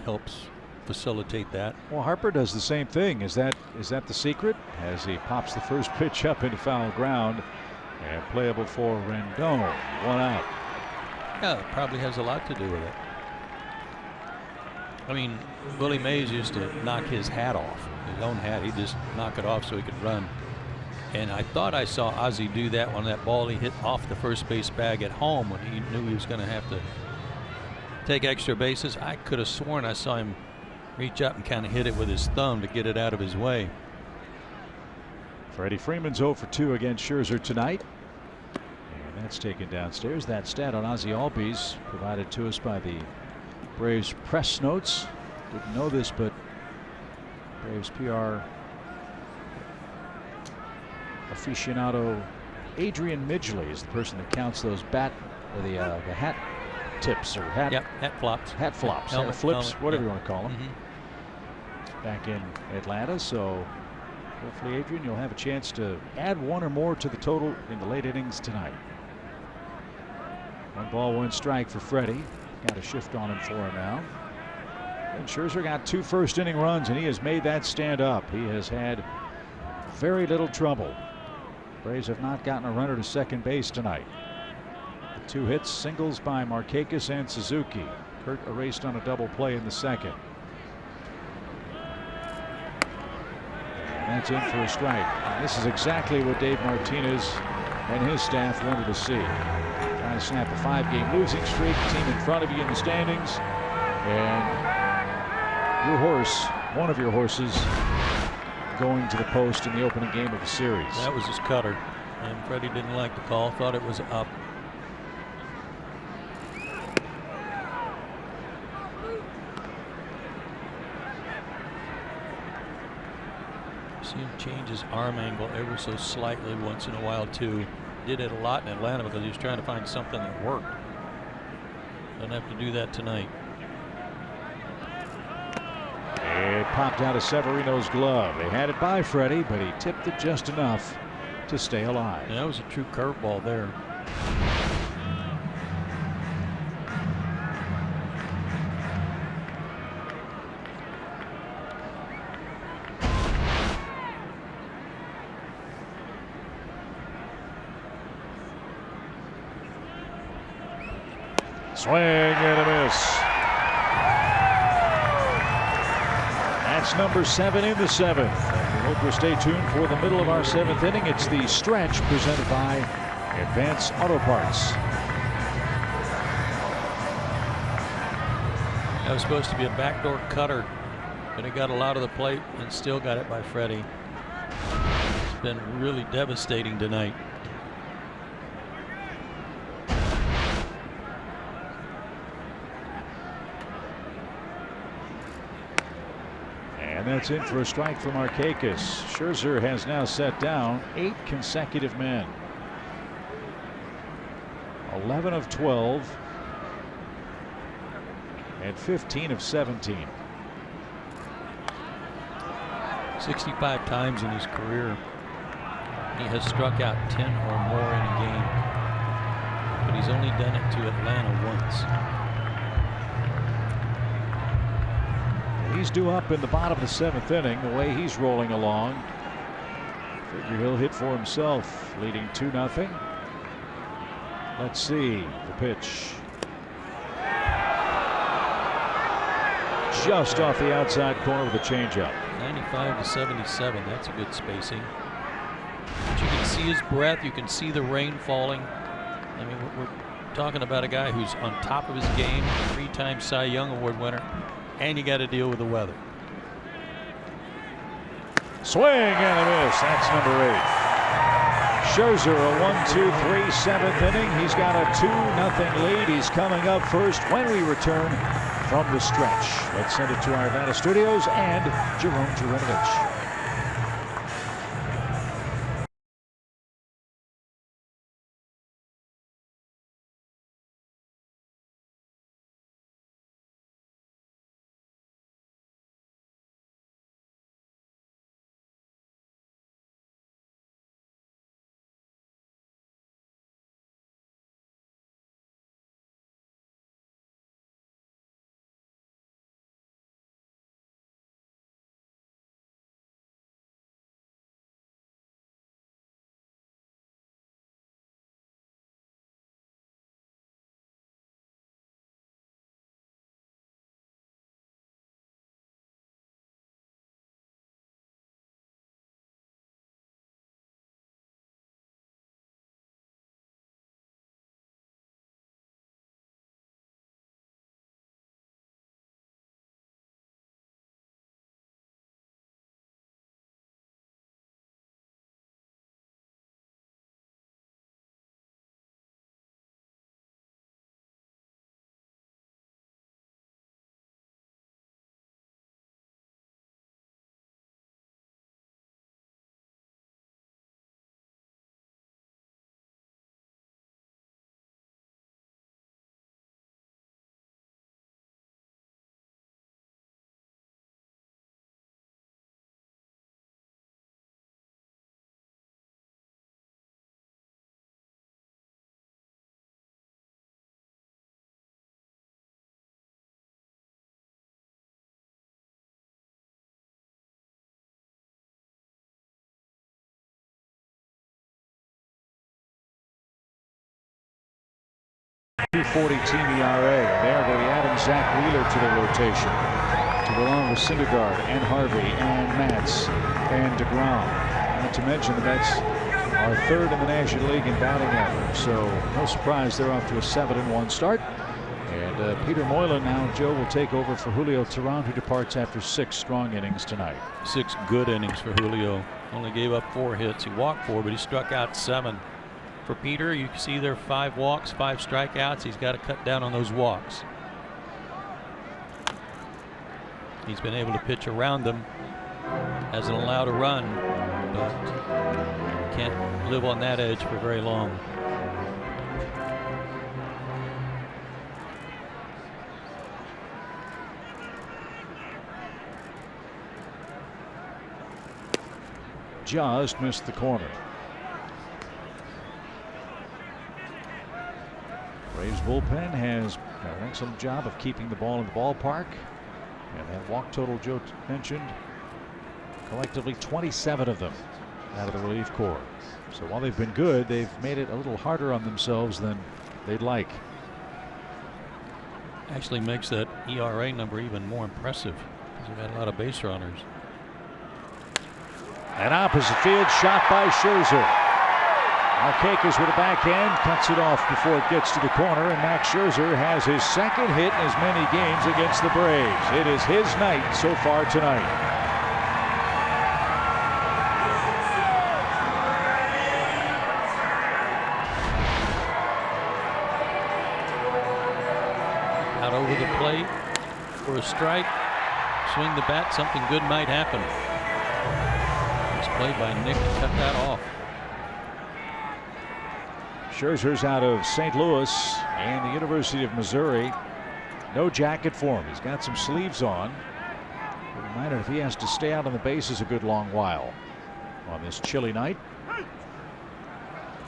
helps facilitate that. Well, Harper does the same thing. Is that the secret? As he pops the first pitch up into foul ground and playable for Rendon. 1 out. Yeah, it probably has a lot to do with it. I mean, Willie Mays used to knock his hat off, his own hat. He'd just knock it off so he could run. And I thought I saw Ozzie do that when that ball he hit off the first base bag at home when he knew he was going to have to take extra bases. I could have sworn I saw him reach up and kind of hit it with his thumb to get it out of his way. Freddie Freeman's 0 for 2 against Scherzer tonight. And that's taken downstairs. That stat on Ozzie Albies provided to us by the Braves press notes. Didn't know this, but Braves PR aficionado Adrian Midgley is the person that counts those hat tips or hat flops, helmet flips, whatever you want to call them. Back in Atlanta, so hopefully, Adrian, you'll have a chance to add 1 or more to the total in the late innings tonight. 1 ball, 1 strike for Freddie. Got a shift on him for him now. And Scherzer got 2 first-inning runs, and he has made that stand up. He has had very little trouble. Braves have not gotten a runner to second base tonight. The 2 hits, singles by Markakis and Suzuki. Kurt erased on a double play in the second. And that's in for a strike. And this is exactly what Dave Martinez and his staff wanted to see. Trying to snap a 5-game losing streak, team in front of you in the standings, and your horse, one of your horses, going to the post in the opening game of the series. That was his cutter, and Freddie didn't like the call, thought it was up. See him change his arm angle ever so slightly once in a while too. Did it a lot in Atlanta because he was trying to find something that worked. Doesn't have to do that tonight. It popped out of Severino's glove. They had it by Freddie, but he tipped it just enough to stay alive. Yeah, that was a true curveball there. Swing and a miss. That's number 7 in the 7th. And we hope you'll stay tuned for the middle of our 7th inning. It's the stretch presented by Advance Auto Parts. That was supposed to be a backdoor cutter, but it got a lot of the plate and still got it by Freddie. It's been really devastating tonight. And that's in for a strike from Markakis. Scherzer has now set down 8 consecutive men. 11 of 12 and 15 of 17. 65 times in his career. He has struck out 10 or more in a game, but he's only done it to Atlanta once. He's due up in the bottom of the 7th inning. The way he's rolling along, figure he'll hit for himself, leading 2-0. Let's see the pitch. Just off the outside corner with a changeup. 95 to 77. That's a good spacing. But you can see his breath. You can see the rain falling. I mean, we're talking about a guy who's on top of his game, 3-time Cy Young Award winner. And you got to deal with the weather. Swing and a miss. That's number 8. Scherzer, a 1-2-3 seventh inning. He's got a 2-0 lead. He's coming up first when we return from the stretch. Let's send it to our Nevada studios and Jerome Jurinovich. .240 team ERA. There they'll be adding Zach Wheeler to the rotation to go along with Syndergaard and Harvey and Matz and DeGrom. Not to mention the Mets are third in the National League in batting average, so no surprise they're off to a 7-1 start. And Peter Moylan now, Joe, will take over for Julio Teheran, who departs after 6 strong innings tonight. 6 good innings for Julio. Only gave up 4 hits. He walked 4, but he struck out 7. For Peter, you can see there 5 walks, 5 strikeouts. He's got to cut down on those walks. He's been able to pitch around them. Hasn't allowed a run, but can't live on that edge for very long. Just missed the corner. Braves bullpen has done an excellent job of keeping the ball in the ballpark. And that walk total Joe mentioned, collectively 27 of them out of the relief corps. So while they've been good, they've made it a little harder on themselves than they'd like. Actually makes that ERA number even more impressive because they've had a lot of base runners. An opposite field shot by Scherzer. Markakis with a backhand cuts it off before it gets to the corner, and Max Scherzer has his second hit in as many games against the Braves. It is his night so far tonight. Out over the plate for a strike. Swing the bat, something good might happen. Nice play by Nick to cut that off. Scherzer's out of St. Louis and the University of Missouri. No jacket for him. He's got some sleeves on. Wouldn't mind it if he has to stay out on the bases a good long while on this chilly night.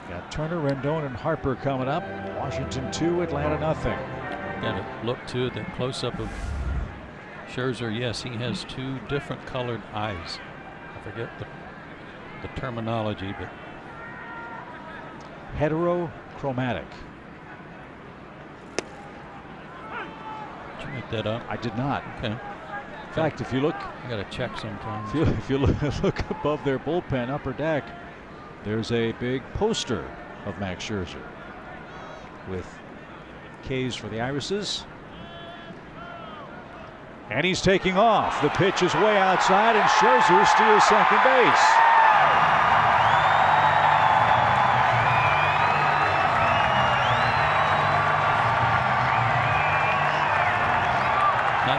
Got Turner, Rendon, and Harper coming up. Washington 2, Atlanta nothing. Got to look to the close-up of Scherzer. Yes, he has 2 different colored eyes. I forget the terminology, but heterochromatic. Did you make that up? I did not. Okay. In fact, if you look, I gotta check sometimes. If you look above their bullpen upper deck, there's a big poster of Max Scherzer with K's for the Irises. And he's taking off. The pitch is way outside, and Scherzer steals second base.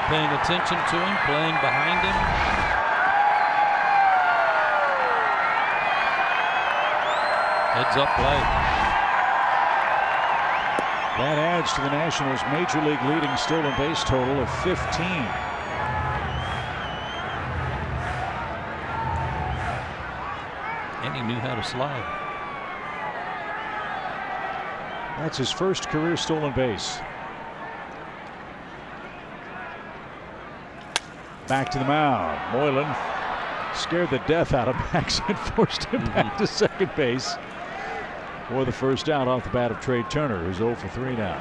paying attention to him, playing behind him. Heads up play. That adds to the Nationals' major league leading stolen base total of 15. And he knew how to slide. That's his first career stolen base. Back to the mound. Moylan scared the death out of Max and forced him back to second base for the first out off the bat of Trey Turner, who's 0 for 3 now.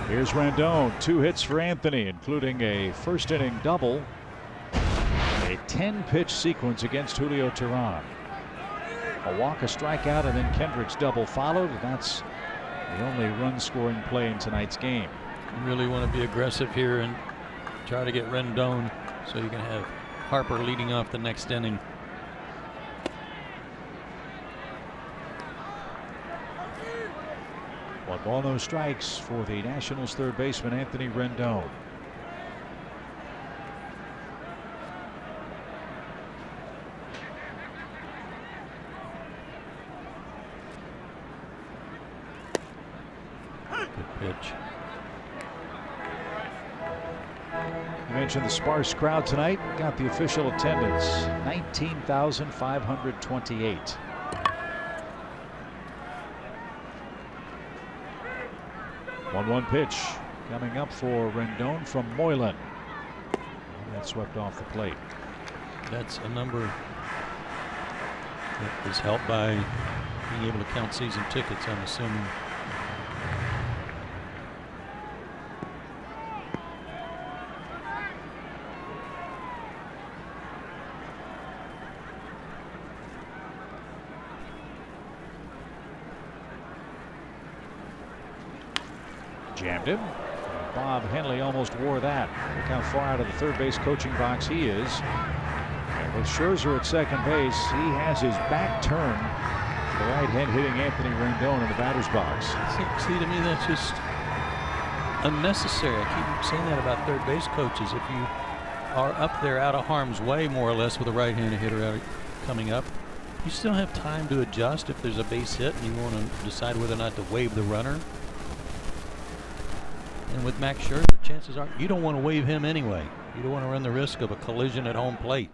Here's Rendon, 2 hits for Anthony, including a first inning double. A 10-pitch sequence against Julio Teheran. A walk, a strikeout, and then Kendrick's double followed. And that's the only run-scoring play in tonight's game. You really want to be aggressive here and try to get Rendon so you can have Harper leading off the next inning. One ball, no strikes for the Nationals' third baseman, Anthony Rendon. Good pitch. You mentioned the sparse crowd tonight. Got the official attendance, 19,528. One pitch coming up for Rendon from Moylan. That swept off the plate. That's a number that is helped by being able to count season tickets, I'm assuming. Jammed him. Bob Henley almost wore that. Look how far out of the third base coaching box he is. And with Scherzer at second base, he has his back turned to the right hand, hitting Anthony Rendon in the batter's box. See, to me, that's just unnecessary. I keep saying that about third base coaches. If you are up there out of harm's way, more or less, with a right-handed hitter coming up, you still have time to adjust if there's a base hit and you want to decide whether or not to wave the runner. And with Max Scherzer, chances are you don't want to wave him anyway. You don't want to run the risk of a collision at home plate.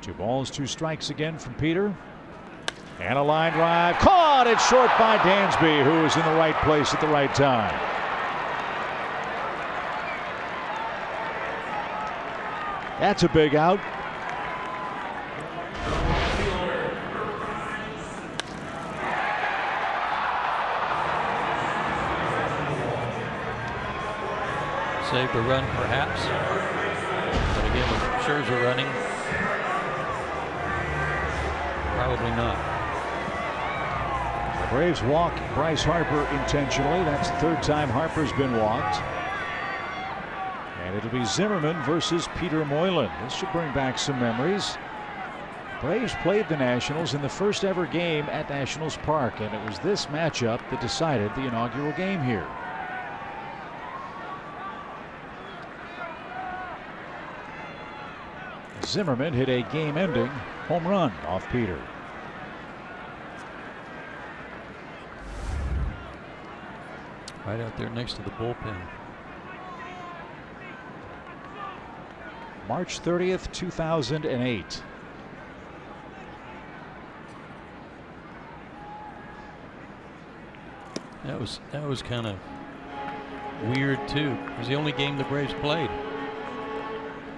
2 balls, 2 strikes again from Peter. And a line drive. Caught it short by Dansby, who was in the right place at the right time. That's a big out. Saved a run, perhaps. But again, with Scherzer running, probably not. The Braves walk Bryce Harper intentionally. That's the 3rd time Harper's been walked. And it'll be Zimmerman versus Peter Moylan. This should bring back some memories. Braves played the Nationals in the first ever game at Nationals Park, and it was this matchup that decided the inaugural game here. Zimmerman hit a game-ending home run off Peter. Right out there next to the bullpen. March 30th, 2008. That was kind of weird too. It was the only game the Braves played.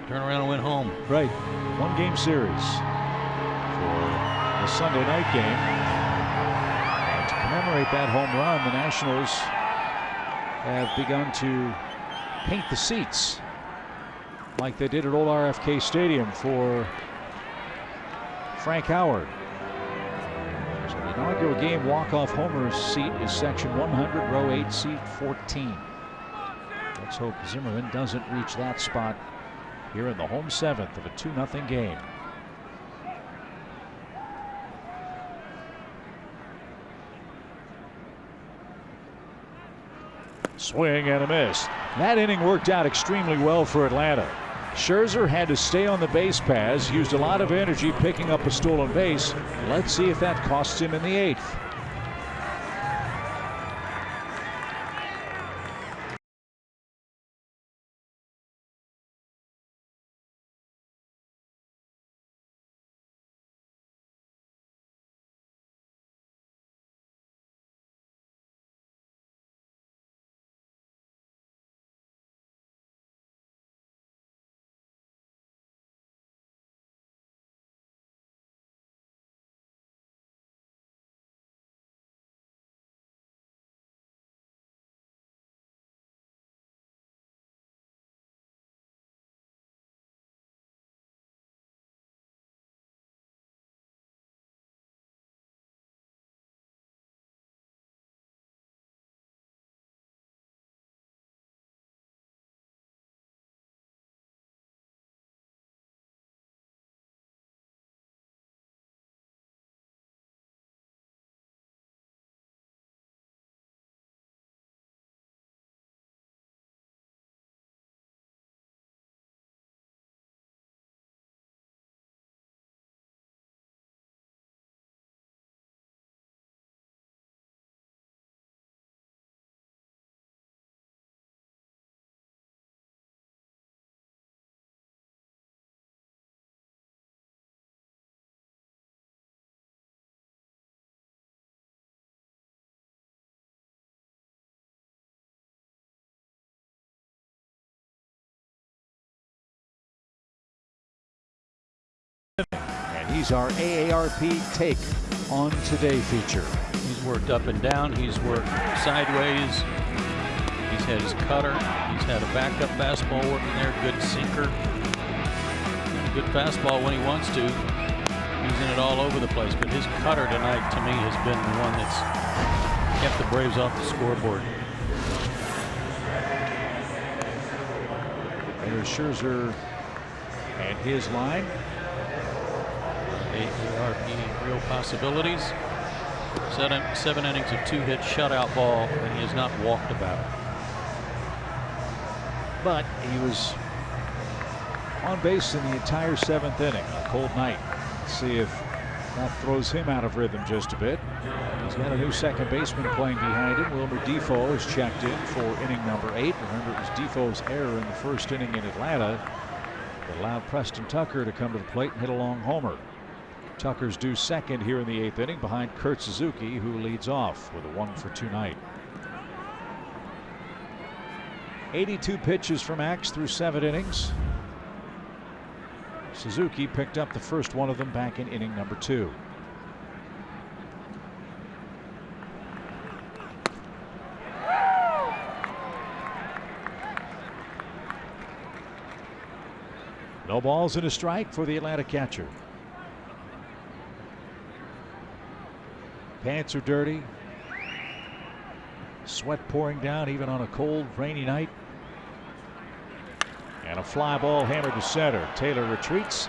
Turn around and went home. Right. 1-game series for the Sunday night game. And to commemorate that home run, the Nationals have begun to paint the seats like they did at Old RFK Stadium for Frank Howard. So the inaugural game walk-off homer's seat is section 100, row 8, seat 14. Let's hope Zimmerman doesn't reach that spot here in the home 7th of a 2-0 game. Swing and a miss. That inning worked out extremely well for Atlanta. Scherzer had to stay on the base paths, used a lot of energy picking up a stolen base. Let's see if that costs him in the 8th. And he's our AARP take on today feature. He's worked up and down. He's worked sideways. He's had his cutter. He's had a backup fastball working there. Good sinker. Good fastball when he wants to. Using it all over the place. But his cutter tonight, to me, has been the one that's kept the Braves off the scoreboard. There's Scherzer and his line. AARP real possibilities. 7 innings of 2-hit shutout ball, and he has not walked about. But he was on base in the entire 7th inning. A cold night. Let's see if that throws him out of rhythm just a bit. He's got a new second baseman playing behind him. Wilmer Defoe is checked in for inning number 8. Remember, it was Defoe's error in the first inning in Atlanta that allowed Preston Tucker to come to the plate and hit a long homer. Tucker's due second here in the 8th inning behind Kurt Suzuki, who leads off with a 1-for-2 night. 82 pitches from Max through 7 innings. Suzuki picked up the first one of them back in inning number 2. No balls and a strike for the Atlanta catcher. Pants are dirty. Sweat pouring down even on a cold, rainy night. And a fly ball hammered to center. Taylor retreats,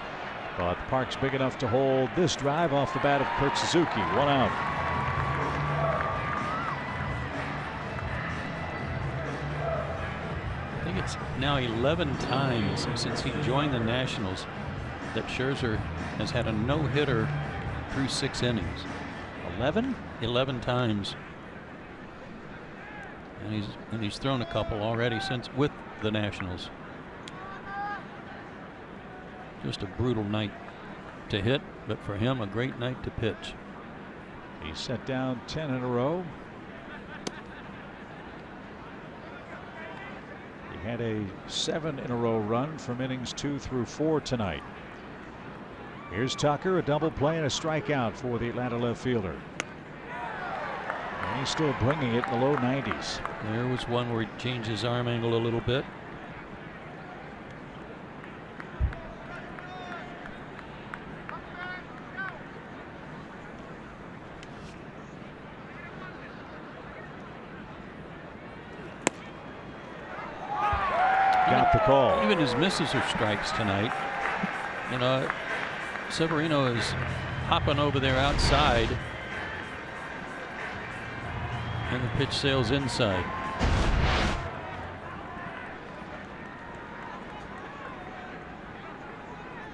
but the park's big enough to hold this drive off the bat of Kurt Suzuki. 1 out. I think it's now 11 times since he joined the Nationals that Scherzer has had a no-hitter through 6 innings. 11 times, and he's thrown a couple already since with the Nationals. Just a brutal night to hit, but for him a great night to pitch. He set down 10 in a row. He had a 7 in a row run from innings 2 through 4 tonight. Here's Tucker, a double play and a strikeout for the Atlanta left fielder. And he's still bringing it in the low 90s. There was one where he changed his arm angle a little bit. got the call. Even his misses are strikes tonight. You know, Severino is hopping over there outside, and the pitch sails inside.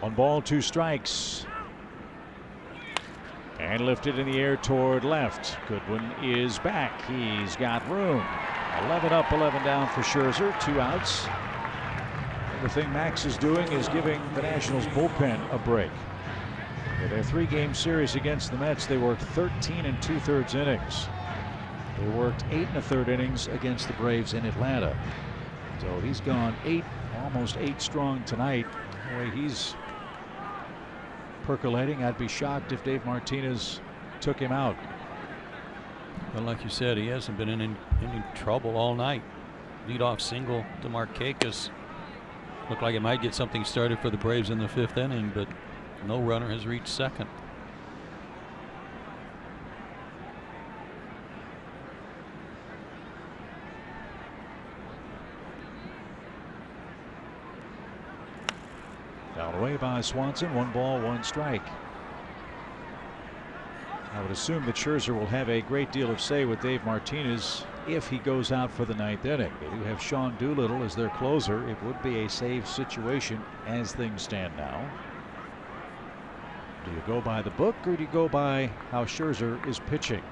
One ball, 2 strikes. And lifted in the air toward left. Goodwin is back. He's got room. 11 up, 11 down for Scherzer. 2 outs. The thing Max is doing is giving the Nationals bullpen a break. In their 3-game series against the Mets, they worked 13 2/3 innings. They worked 8 1/3 innings against the Braves in Atlanta. So he's gone almost 8 strong tonight. The way he's percolating, I'd be shocked if Dave Martinez took him out. Well, like you said, he hasn't been in any trouble all night. Leadoff single to Markakis. Looked like it might get something started for the Braves in the 5th inning, but no runner has reached second. Down away by Swanson. 1 ball, 1 strike. I would assume that Scherzer will have a great deal of say with Dave Martinez if he goes out for the 9th inning. They do have Sean Doolittle as their closer. It would be a safe situation as things stand now. Do you go by the book or do you go by how Scherzer is pitching?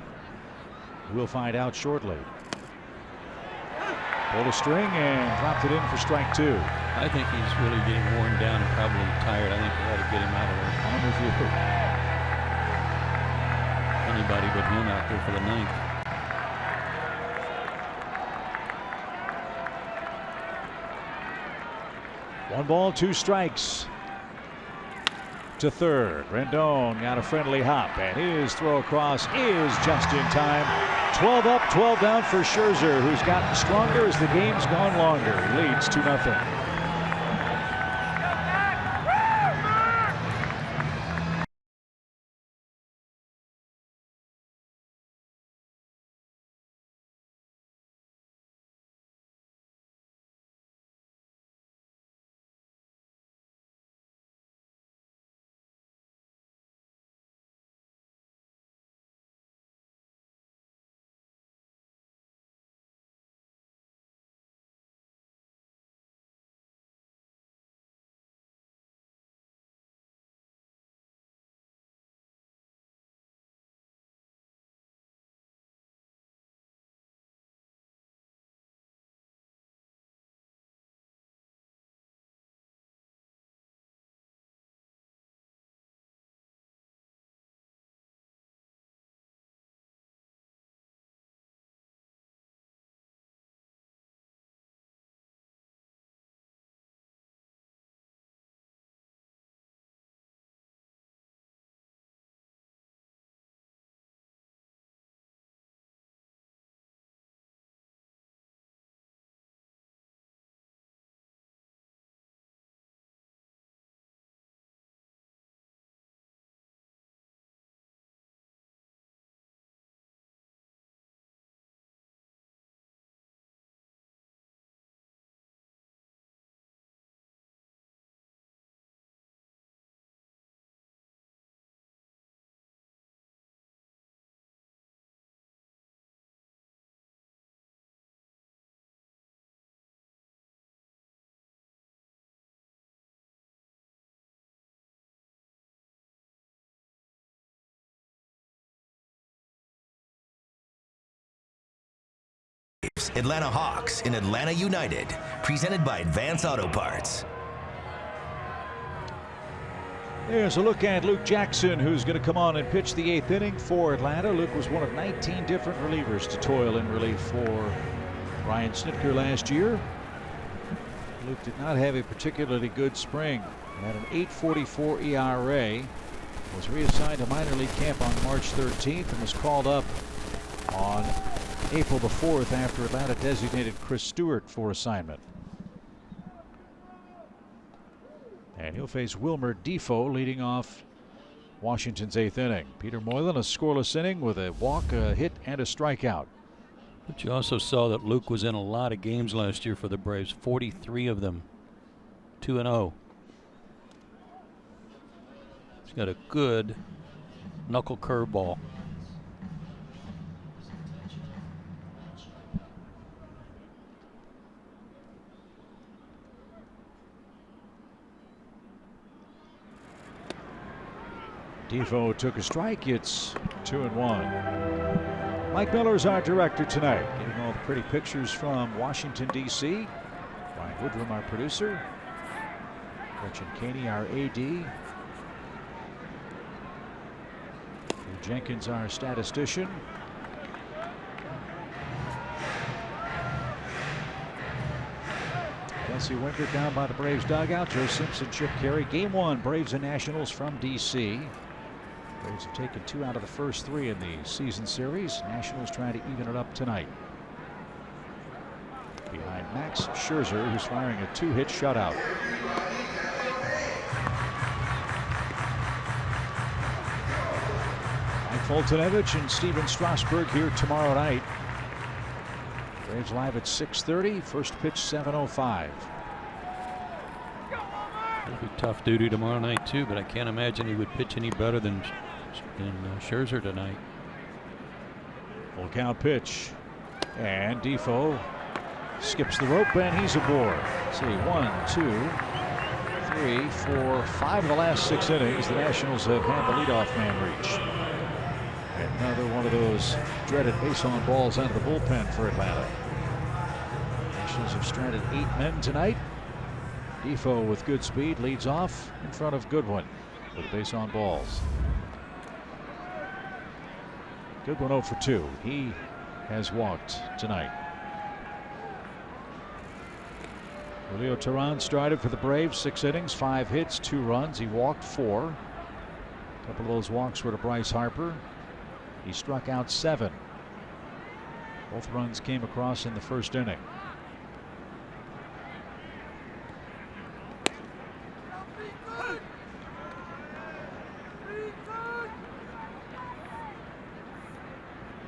We'll find out shortly. Pulled a string and dropped it in for strike 2. I think he's really getting worn down and probably tired. I think we ought to get him out of there. I'm with you. Anybody but him out there for the 9th. One ball, 2 strikes. To third. Rendon got a friendly hop, and his throw across is just in time. 12 up, 12 down for Scherzer, who's gotten stronger as the game's gone longer. He leads 2-0. Atlanta Hawks in Atlanta United, presented by Advance Auto Parts. There's a look at Luke Jackson, who's going to come on and pitch the 8th inning for Atlanta. Luke was one of 19 different relievers to toil in relief for Ryan Snitker last year. Luke did not have a particularly good spring. He had an 8.44 ERA. Was reassigned to minor league camp on March 13th and was called up on April the 4th after Atlanta designated Chris Stewart for assignment. And he'll face Wilmer Defoe leading off Washington's 8th inning. Peter Moylan, a scoreless inning with a walk, a hit, and a strikeout. But you also saw that Luke was in a lot of games last year for the Braves, 43 of them, 2-0. He's got a good knuckle curveball. Defoe took a strike. It's 2-1. Mike Miller's our director tonight, getting all the pretty pictures from Washington, D.C. Brian Woodrum, our producer. Gretchen Caney, our AD. Lou Jenkins, our statistician. Jesse Winker down by the Braves dugout. Joe Simpson, Chip Carey. Game 1, Braves and Nationals from D.C. Braves have taken 2 out of the first 3 in the season series. Nationals trying to even it up tonight. Behind Max Scherzer, who's firing a 2-hit shutout. Mike Foltynewicz and Steven Strasburg here tomorrow night. Braves live at 6:30. First pitch 7:05. It'll be tough duty tomorrow night too, but I can't imagine he would pitch any better than Scherzer tonight. Full count pitch, and Defoe skips the rope, and he's aboard. Let's see, 1, 2, 3, 4, 5 of the last 6 innings, the Nationals have had the leadoff man reach. Another one of those dreaded base on balls out of the bullpen for Atlanta. Nationals have stranded 8 men tonight. Defoe with good speed leads off in front of Goodwin with a base on balls. Goodwin 0 for 2. He has walked tonight. Julio Teheran started for the Braves, 6 innings, 5 hits, 2 runs. He walked 4. A couple of those walks were to Bryce Harper. He struck out 7. Both runs came across in the first inning.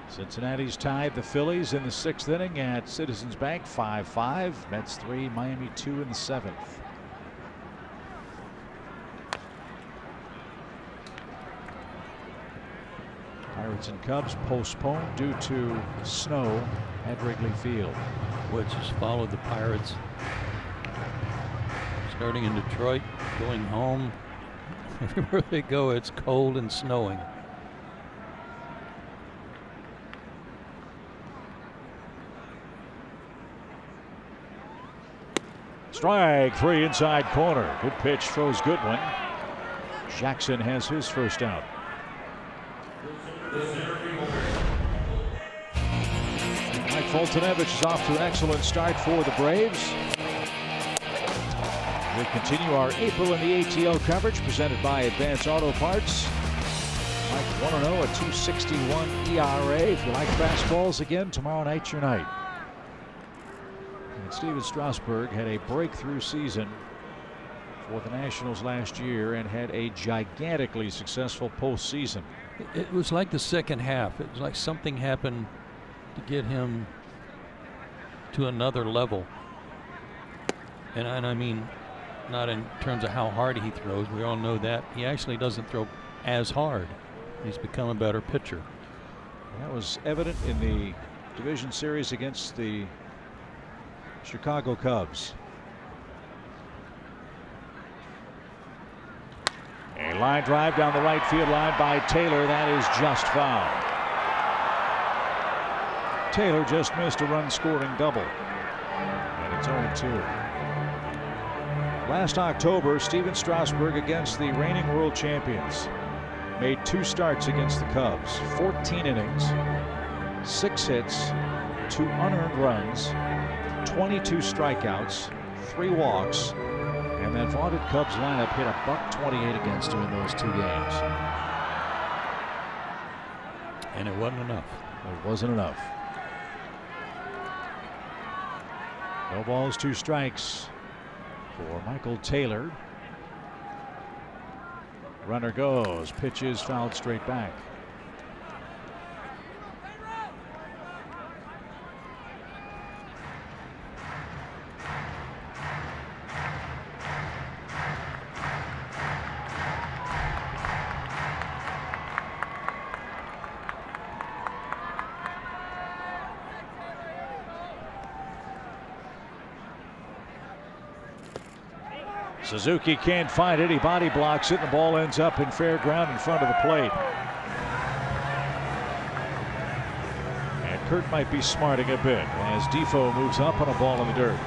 Cincinnati's tied the Phillies in the 6th inning at Citizens Bank 5-5. Mets 3, Miami 2 in the 7th. Pirates and Cubs postponed due to snow at Wrigley Field. Woods has followed the Pirates. Starting in Detroit, going home. Everywhere they go, it's cold and snowing. Strike 3 inside corner. Good pitch, throws Goodwin. Jackson has his first out. Mike Foltynewicz is off to an excellent start for the Braves. We continue our April in the ATL coverage presented by Advance Auto Parts. Mike 1-0, a 2.61 ERA. If you like fastballs, again, tomorrow night's your night. And Steven Strasburg had a breakthrough season for the Nationals last year and had a gigantically successful postseason. It was like the second half. It was like something happened to get him to another level. And I mean, not in terms of how hard he throws. We all know that. He actually doesn't throw as hard. He's become a better pitcher. That was evident in the division series against the Chicago Cubs. A line drive down the right field line by Taylor. That is just foul. Taylor just missed a run-scoring double. And it's 0-2. Last October, Steven Strasburg against the reigning world champions made 2 starts against the Cubs. 14 innings, 6 hits, 2 unearned runs, 22 strikeouts, 3 walks, and that vaunted Cubs lineup hit a .128 against him in those 2 games. And it wasn't enough. It wasn't enough. No balls, 2 strikes for Michael Taylor. Runner goes, pitches fouled straight back. Suzuki can't find it. He body blocks it, and the ball ends up in fair ground in front of the plate. And Kurt might be smarting a bit as Defoe moves up on a ball in the dirt.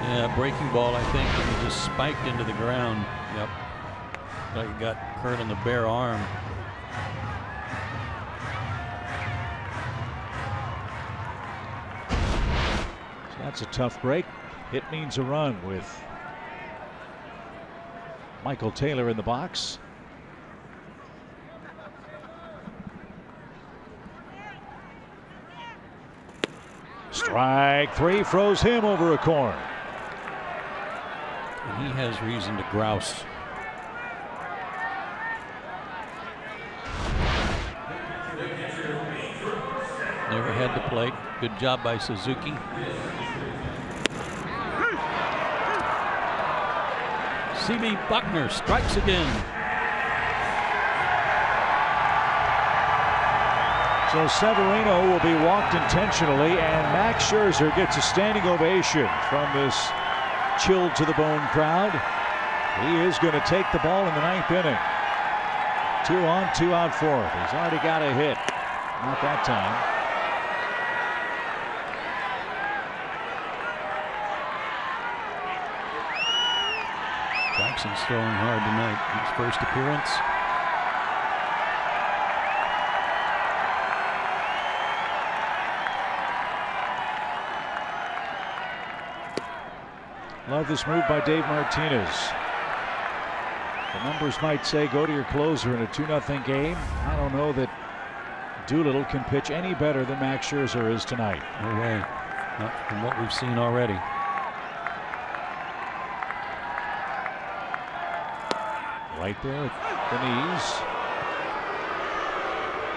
Yeah, breaking ball, I think, and he just spiked into the ground. Yep. Like he got Kurt on the bare arm. So that's a tough break. It means a run with Michael Taylor in the box. Strike three froze him over a corner. And he has reason to grouse. Never had the plate. Good job by Suzuki. C.B. Buckner strikes again. So Severino will be walked intentionally, and Max Scherzer gets a standing ovation from this chilled to the bone crowd. He is going to take the ball in the ninth inning. 2 on, 2 out, 4th. He's already got a hit. Not that time. Jackson's throwing hard tonight. His first appearance. Love this move by Dave Martinez. The numbers might say go to your closer in a 2-0 game. I don't know that Doolittle can pitch any better than Max Scherzer is tonight. No way. Not from what we've seen already. Right there at the knees.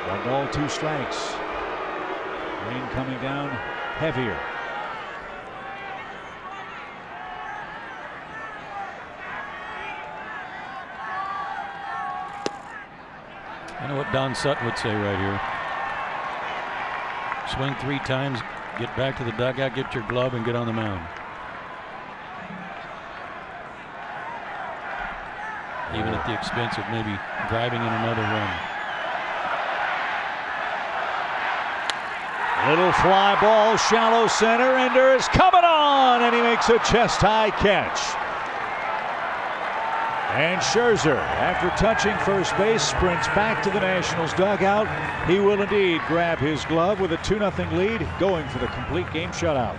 1 ball, 2 strikes. Rain coming down heavier. I know what Don Sutton would say right here. Swing 3 times, get back to the dugout, get your glove, and get on the mound. Even at the expense of maybe driving in another run. Little fly ball, shallow center. Ender is coming on, and he makes a chest-high catch. And Scherzer, after touching first base, sprints back to the Nationals dugout. He will indeed grab his glove with a 2-0 lead, going for the complete game shutout.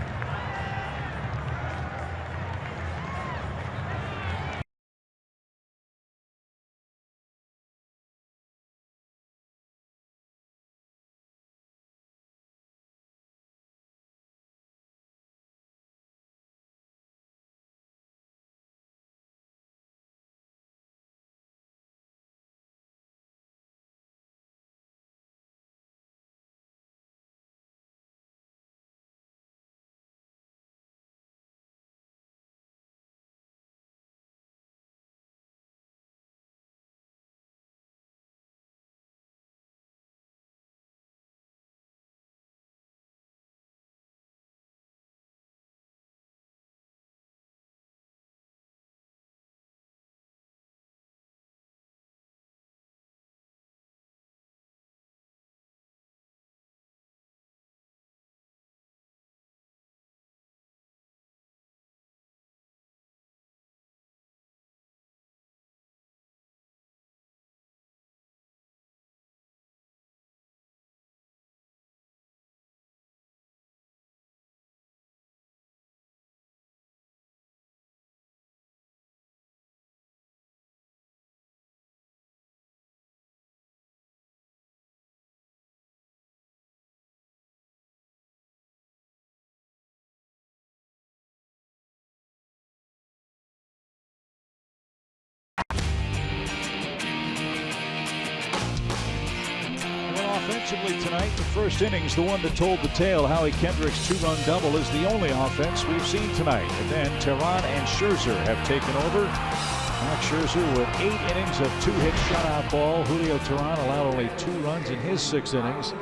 Offensively tonight, the first inning's the one that told the tale. Howie Kendrick's 2-run double is the only offense we've seen tonight. And then Teheran and Scherzer have taken over. Max Scherzer with 8 innings of 2-hit shutout ball. Julio Teheran allowed only 2 runs in his 6 innings.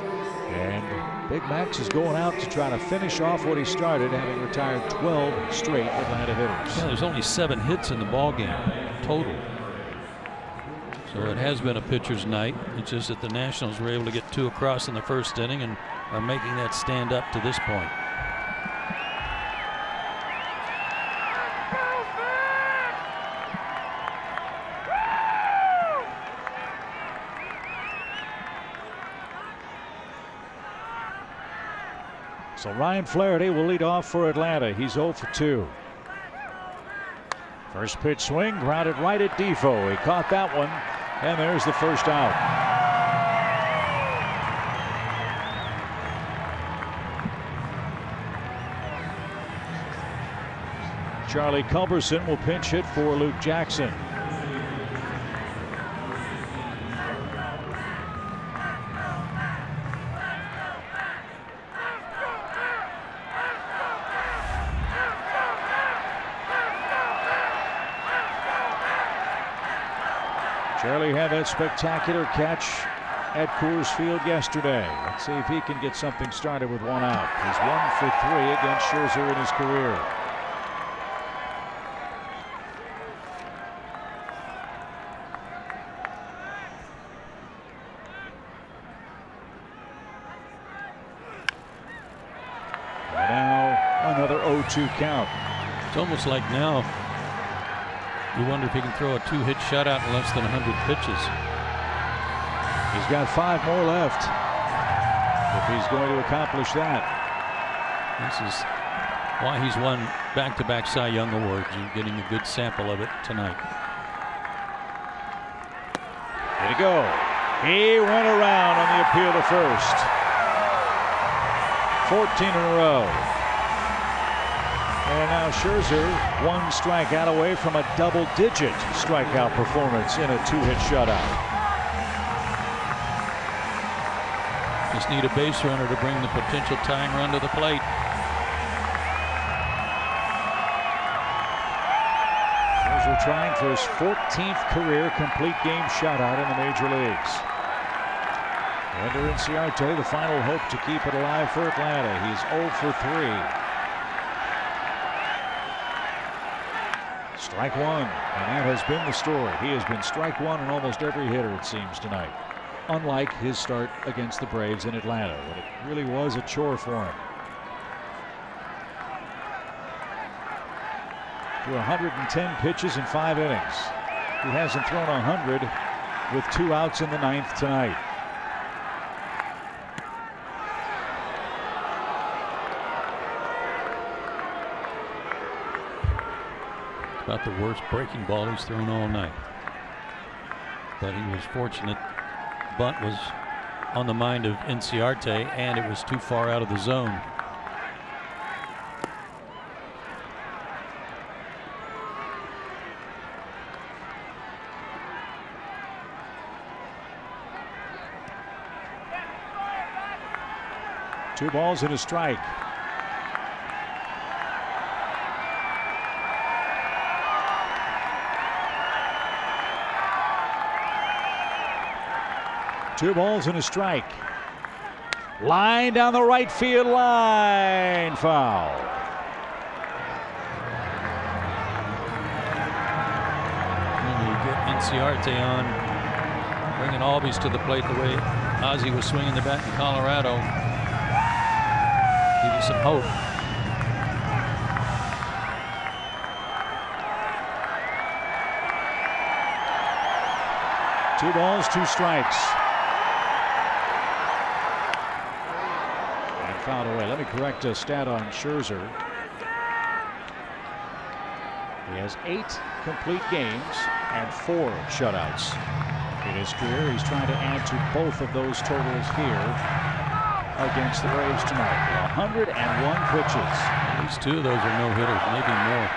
And Big Max is going out to try to finish off what he started, having retired 12 straight Atlanta hitters. Yeah, there's only 7 hits in the ball game total. So it has been a pitcher's night. It's just that the Nationals were able to get 2 across in the first inning and are making that stand up to this point. So Ryan Flaherty will lead off for Atlanta. He's 0 for 2. First pitch swing, grounded right at Defoe. He caught that one, and there's the first out. Charlie Culberson will pinch hit for Luke Jackson. Charlie had that spectacular catch at Coors Field yesterday. Let's see if he can get something started with 1 out. He's 1 for 3 against Scherzer in his career. And now another 0-2 count. It's almost like now you wonder if he can throw a 2-hit shutout in less than 100 pitches. He's got 5 more left if he's going to accomplish that. This is why he's won back-to-back Cy Young awards. You're getting a good sample of it tonight. Here to go. He went around on the appeal to first. 14 in a row. And now Scherzer 1 strikeout away from a double-digit strikeout performance in a 2-hit shutout. Just need a base runner to bring the potential tying run to the plate. Scherzer trying for his 14th career complete game shutout in the major leagues. Ender Inciarte, the final hope to keep it alive for Atlanta. He's 0 for 3. Strike 1, and that has been the story. He has been strike 1 on almost every hitter, it seems, tonight. Unlike his start against the Braves in Atlanta, when it really was a chore for him. To 110 pitches in 5 innings. He hasn't thrown 100 with 2 outs in the 9th tonight. About the worst breaking ball he's thrown all night. But he was fortunate. Bunt was on the mind of Inciarte, and it was too far out of the zone. Two balls and a strike. Two balls and a strike. Line down the right field line. Foul. And you get Inciarte on, bringing Albies to the plate the way Ozzie was swinging the bat in Colorado. Give you some hope. Two balls, 2 strikes. Fouled away. Let me correct a stat on Scherzer. He has 8 complete games and 4 shutouts in his career. He's trying to add to both of those totals here against the Braves tonight. 101 pitches. At least 2 of those are no hitters, maybe more.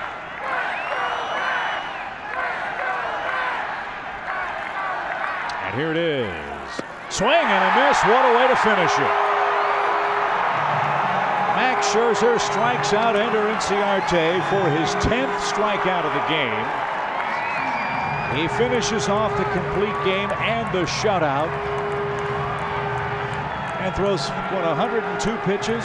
And here it is. Swing and a miss. What a way to finish it. Max Scherzer strikes out Ender Inciarte for his 10th strikeout of the game. He finishes off the complete game and the shutout. and throws 102 pitches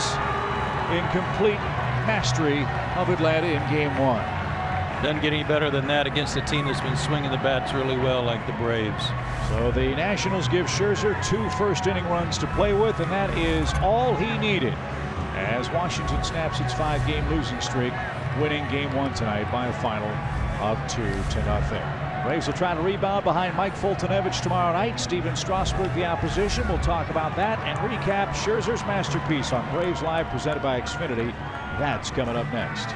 in complete mastery of Atlanta in game 1. Doesn't get any better than that against a team that's been swinging the bats really well like the Braves. So the Nationals give Scherzer 2 first-inning runs to play with, and that is all he needed as Washington snaps its 5-game losing streak, winning game 1 tonight by a final of 2-0. Braves will try to rebound behind Mike Fultonevich tomorrow night. Steven Strasburg, the opposition. We'll talk about that and recap Scherzer's masterpiece on Braves Live, presented by Xfinity. That's coming up next.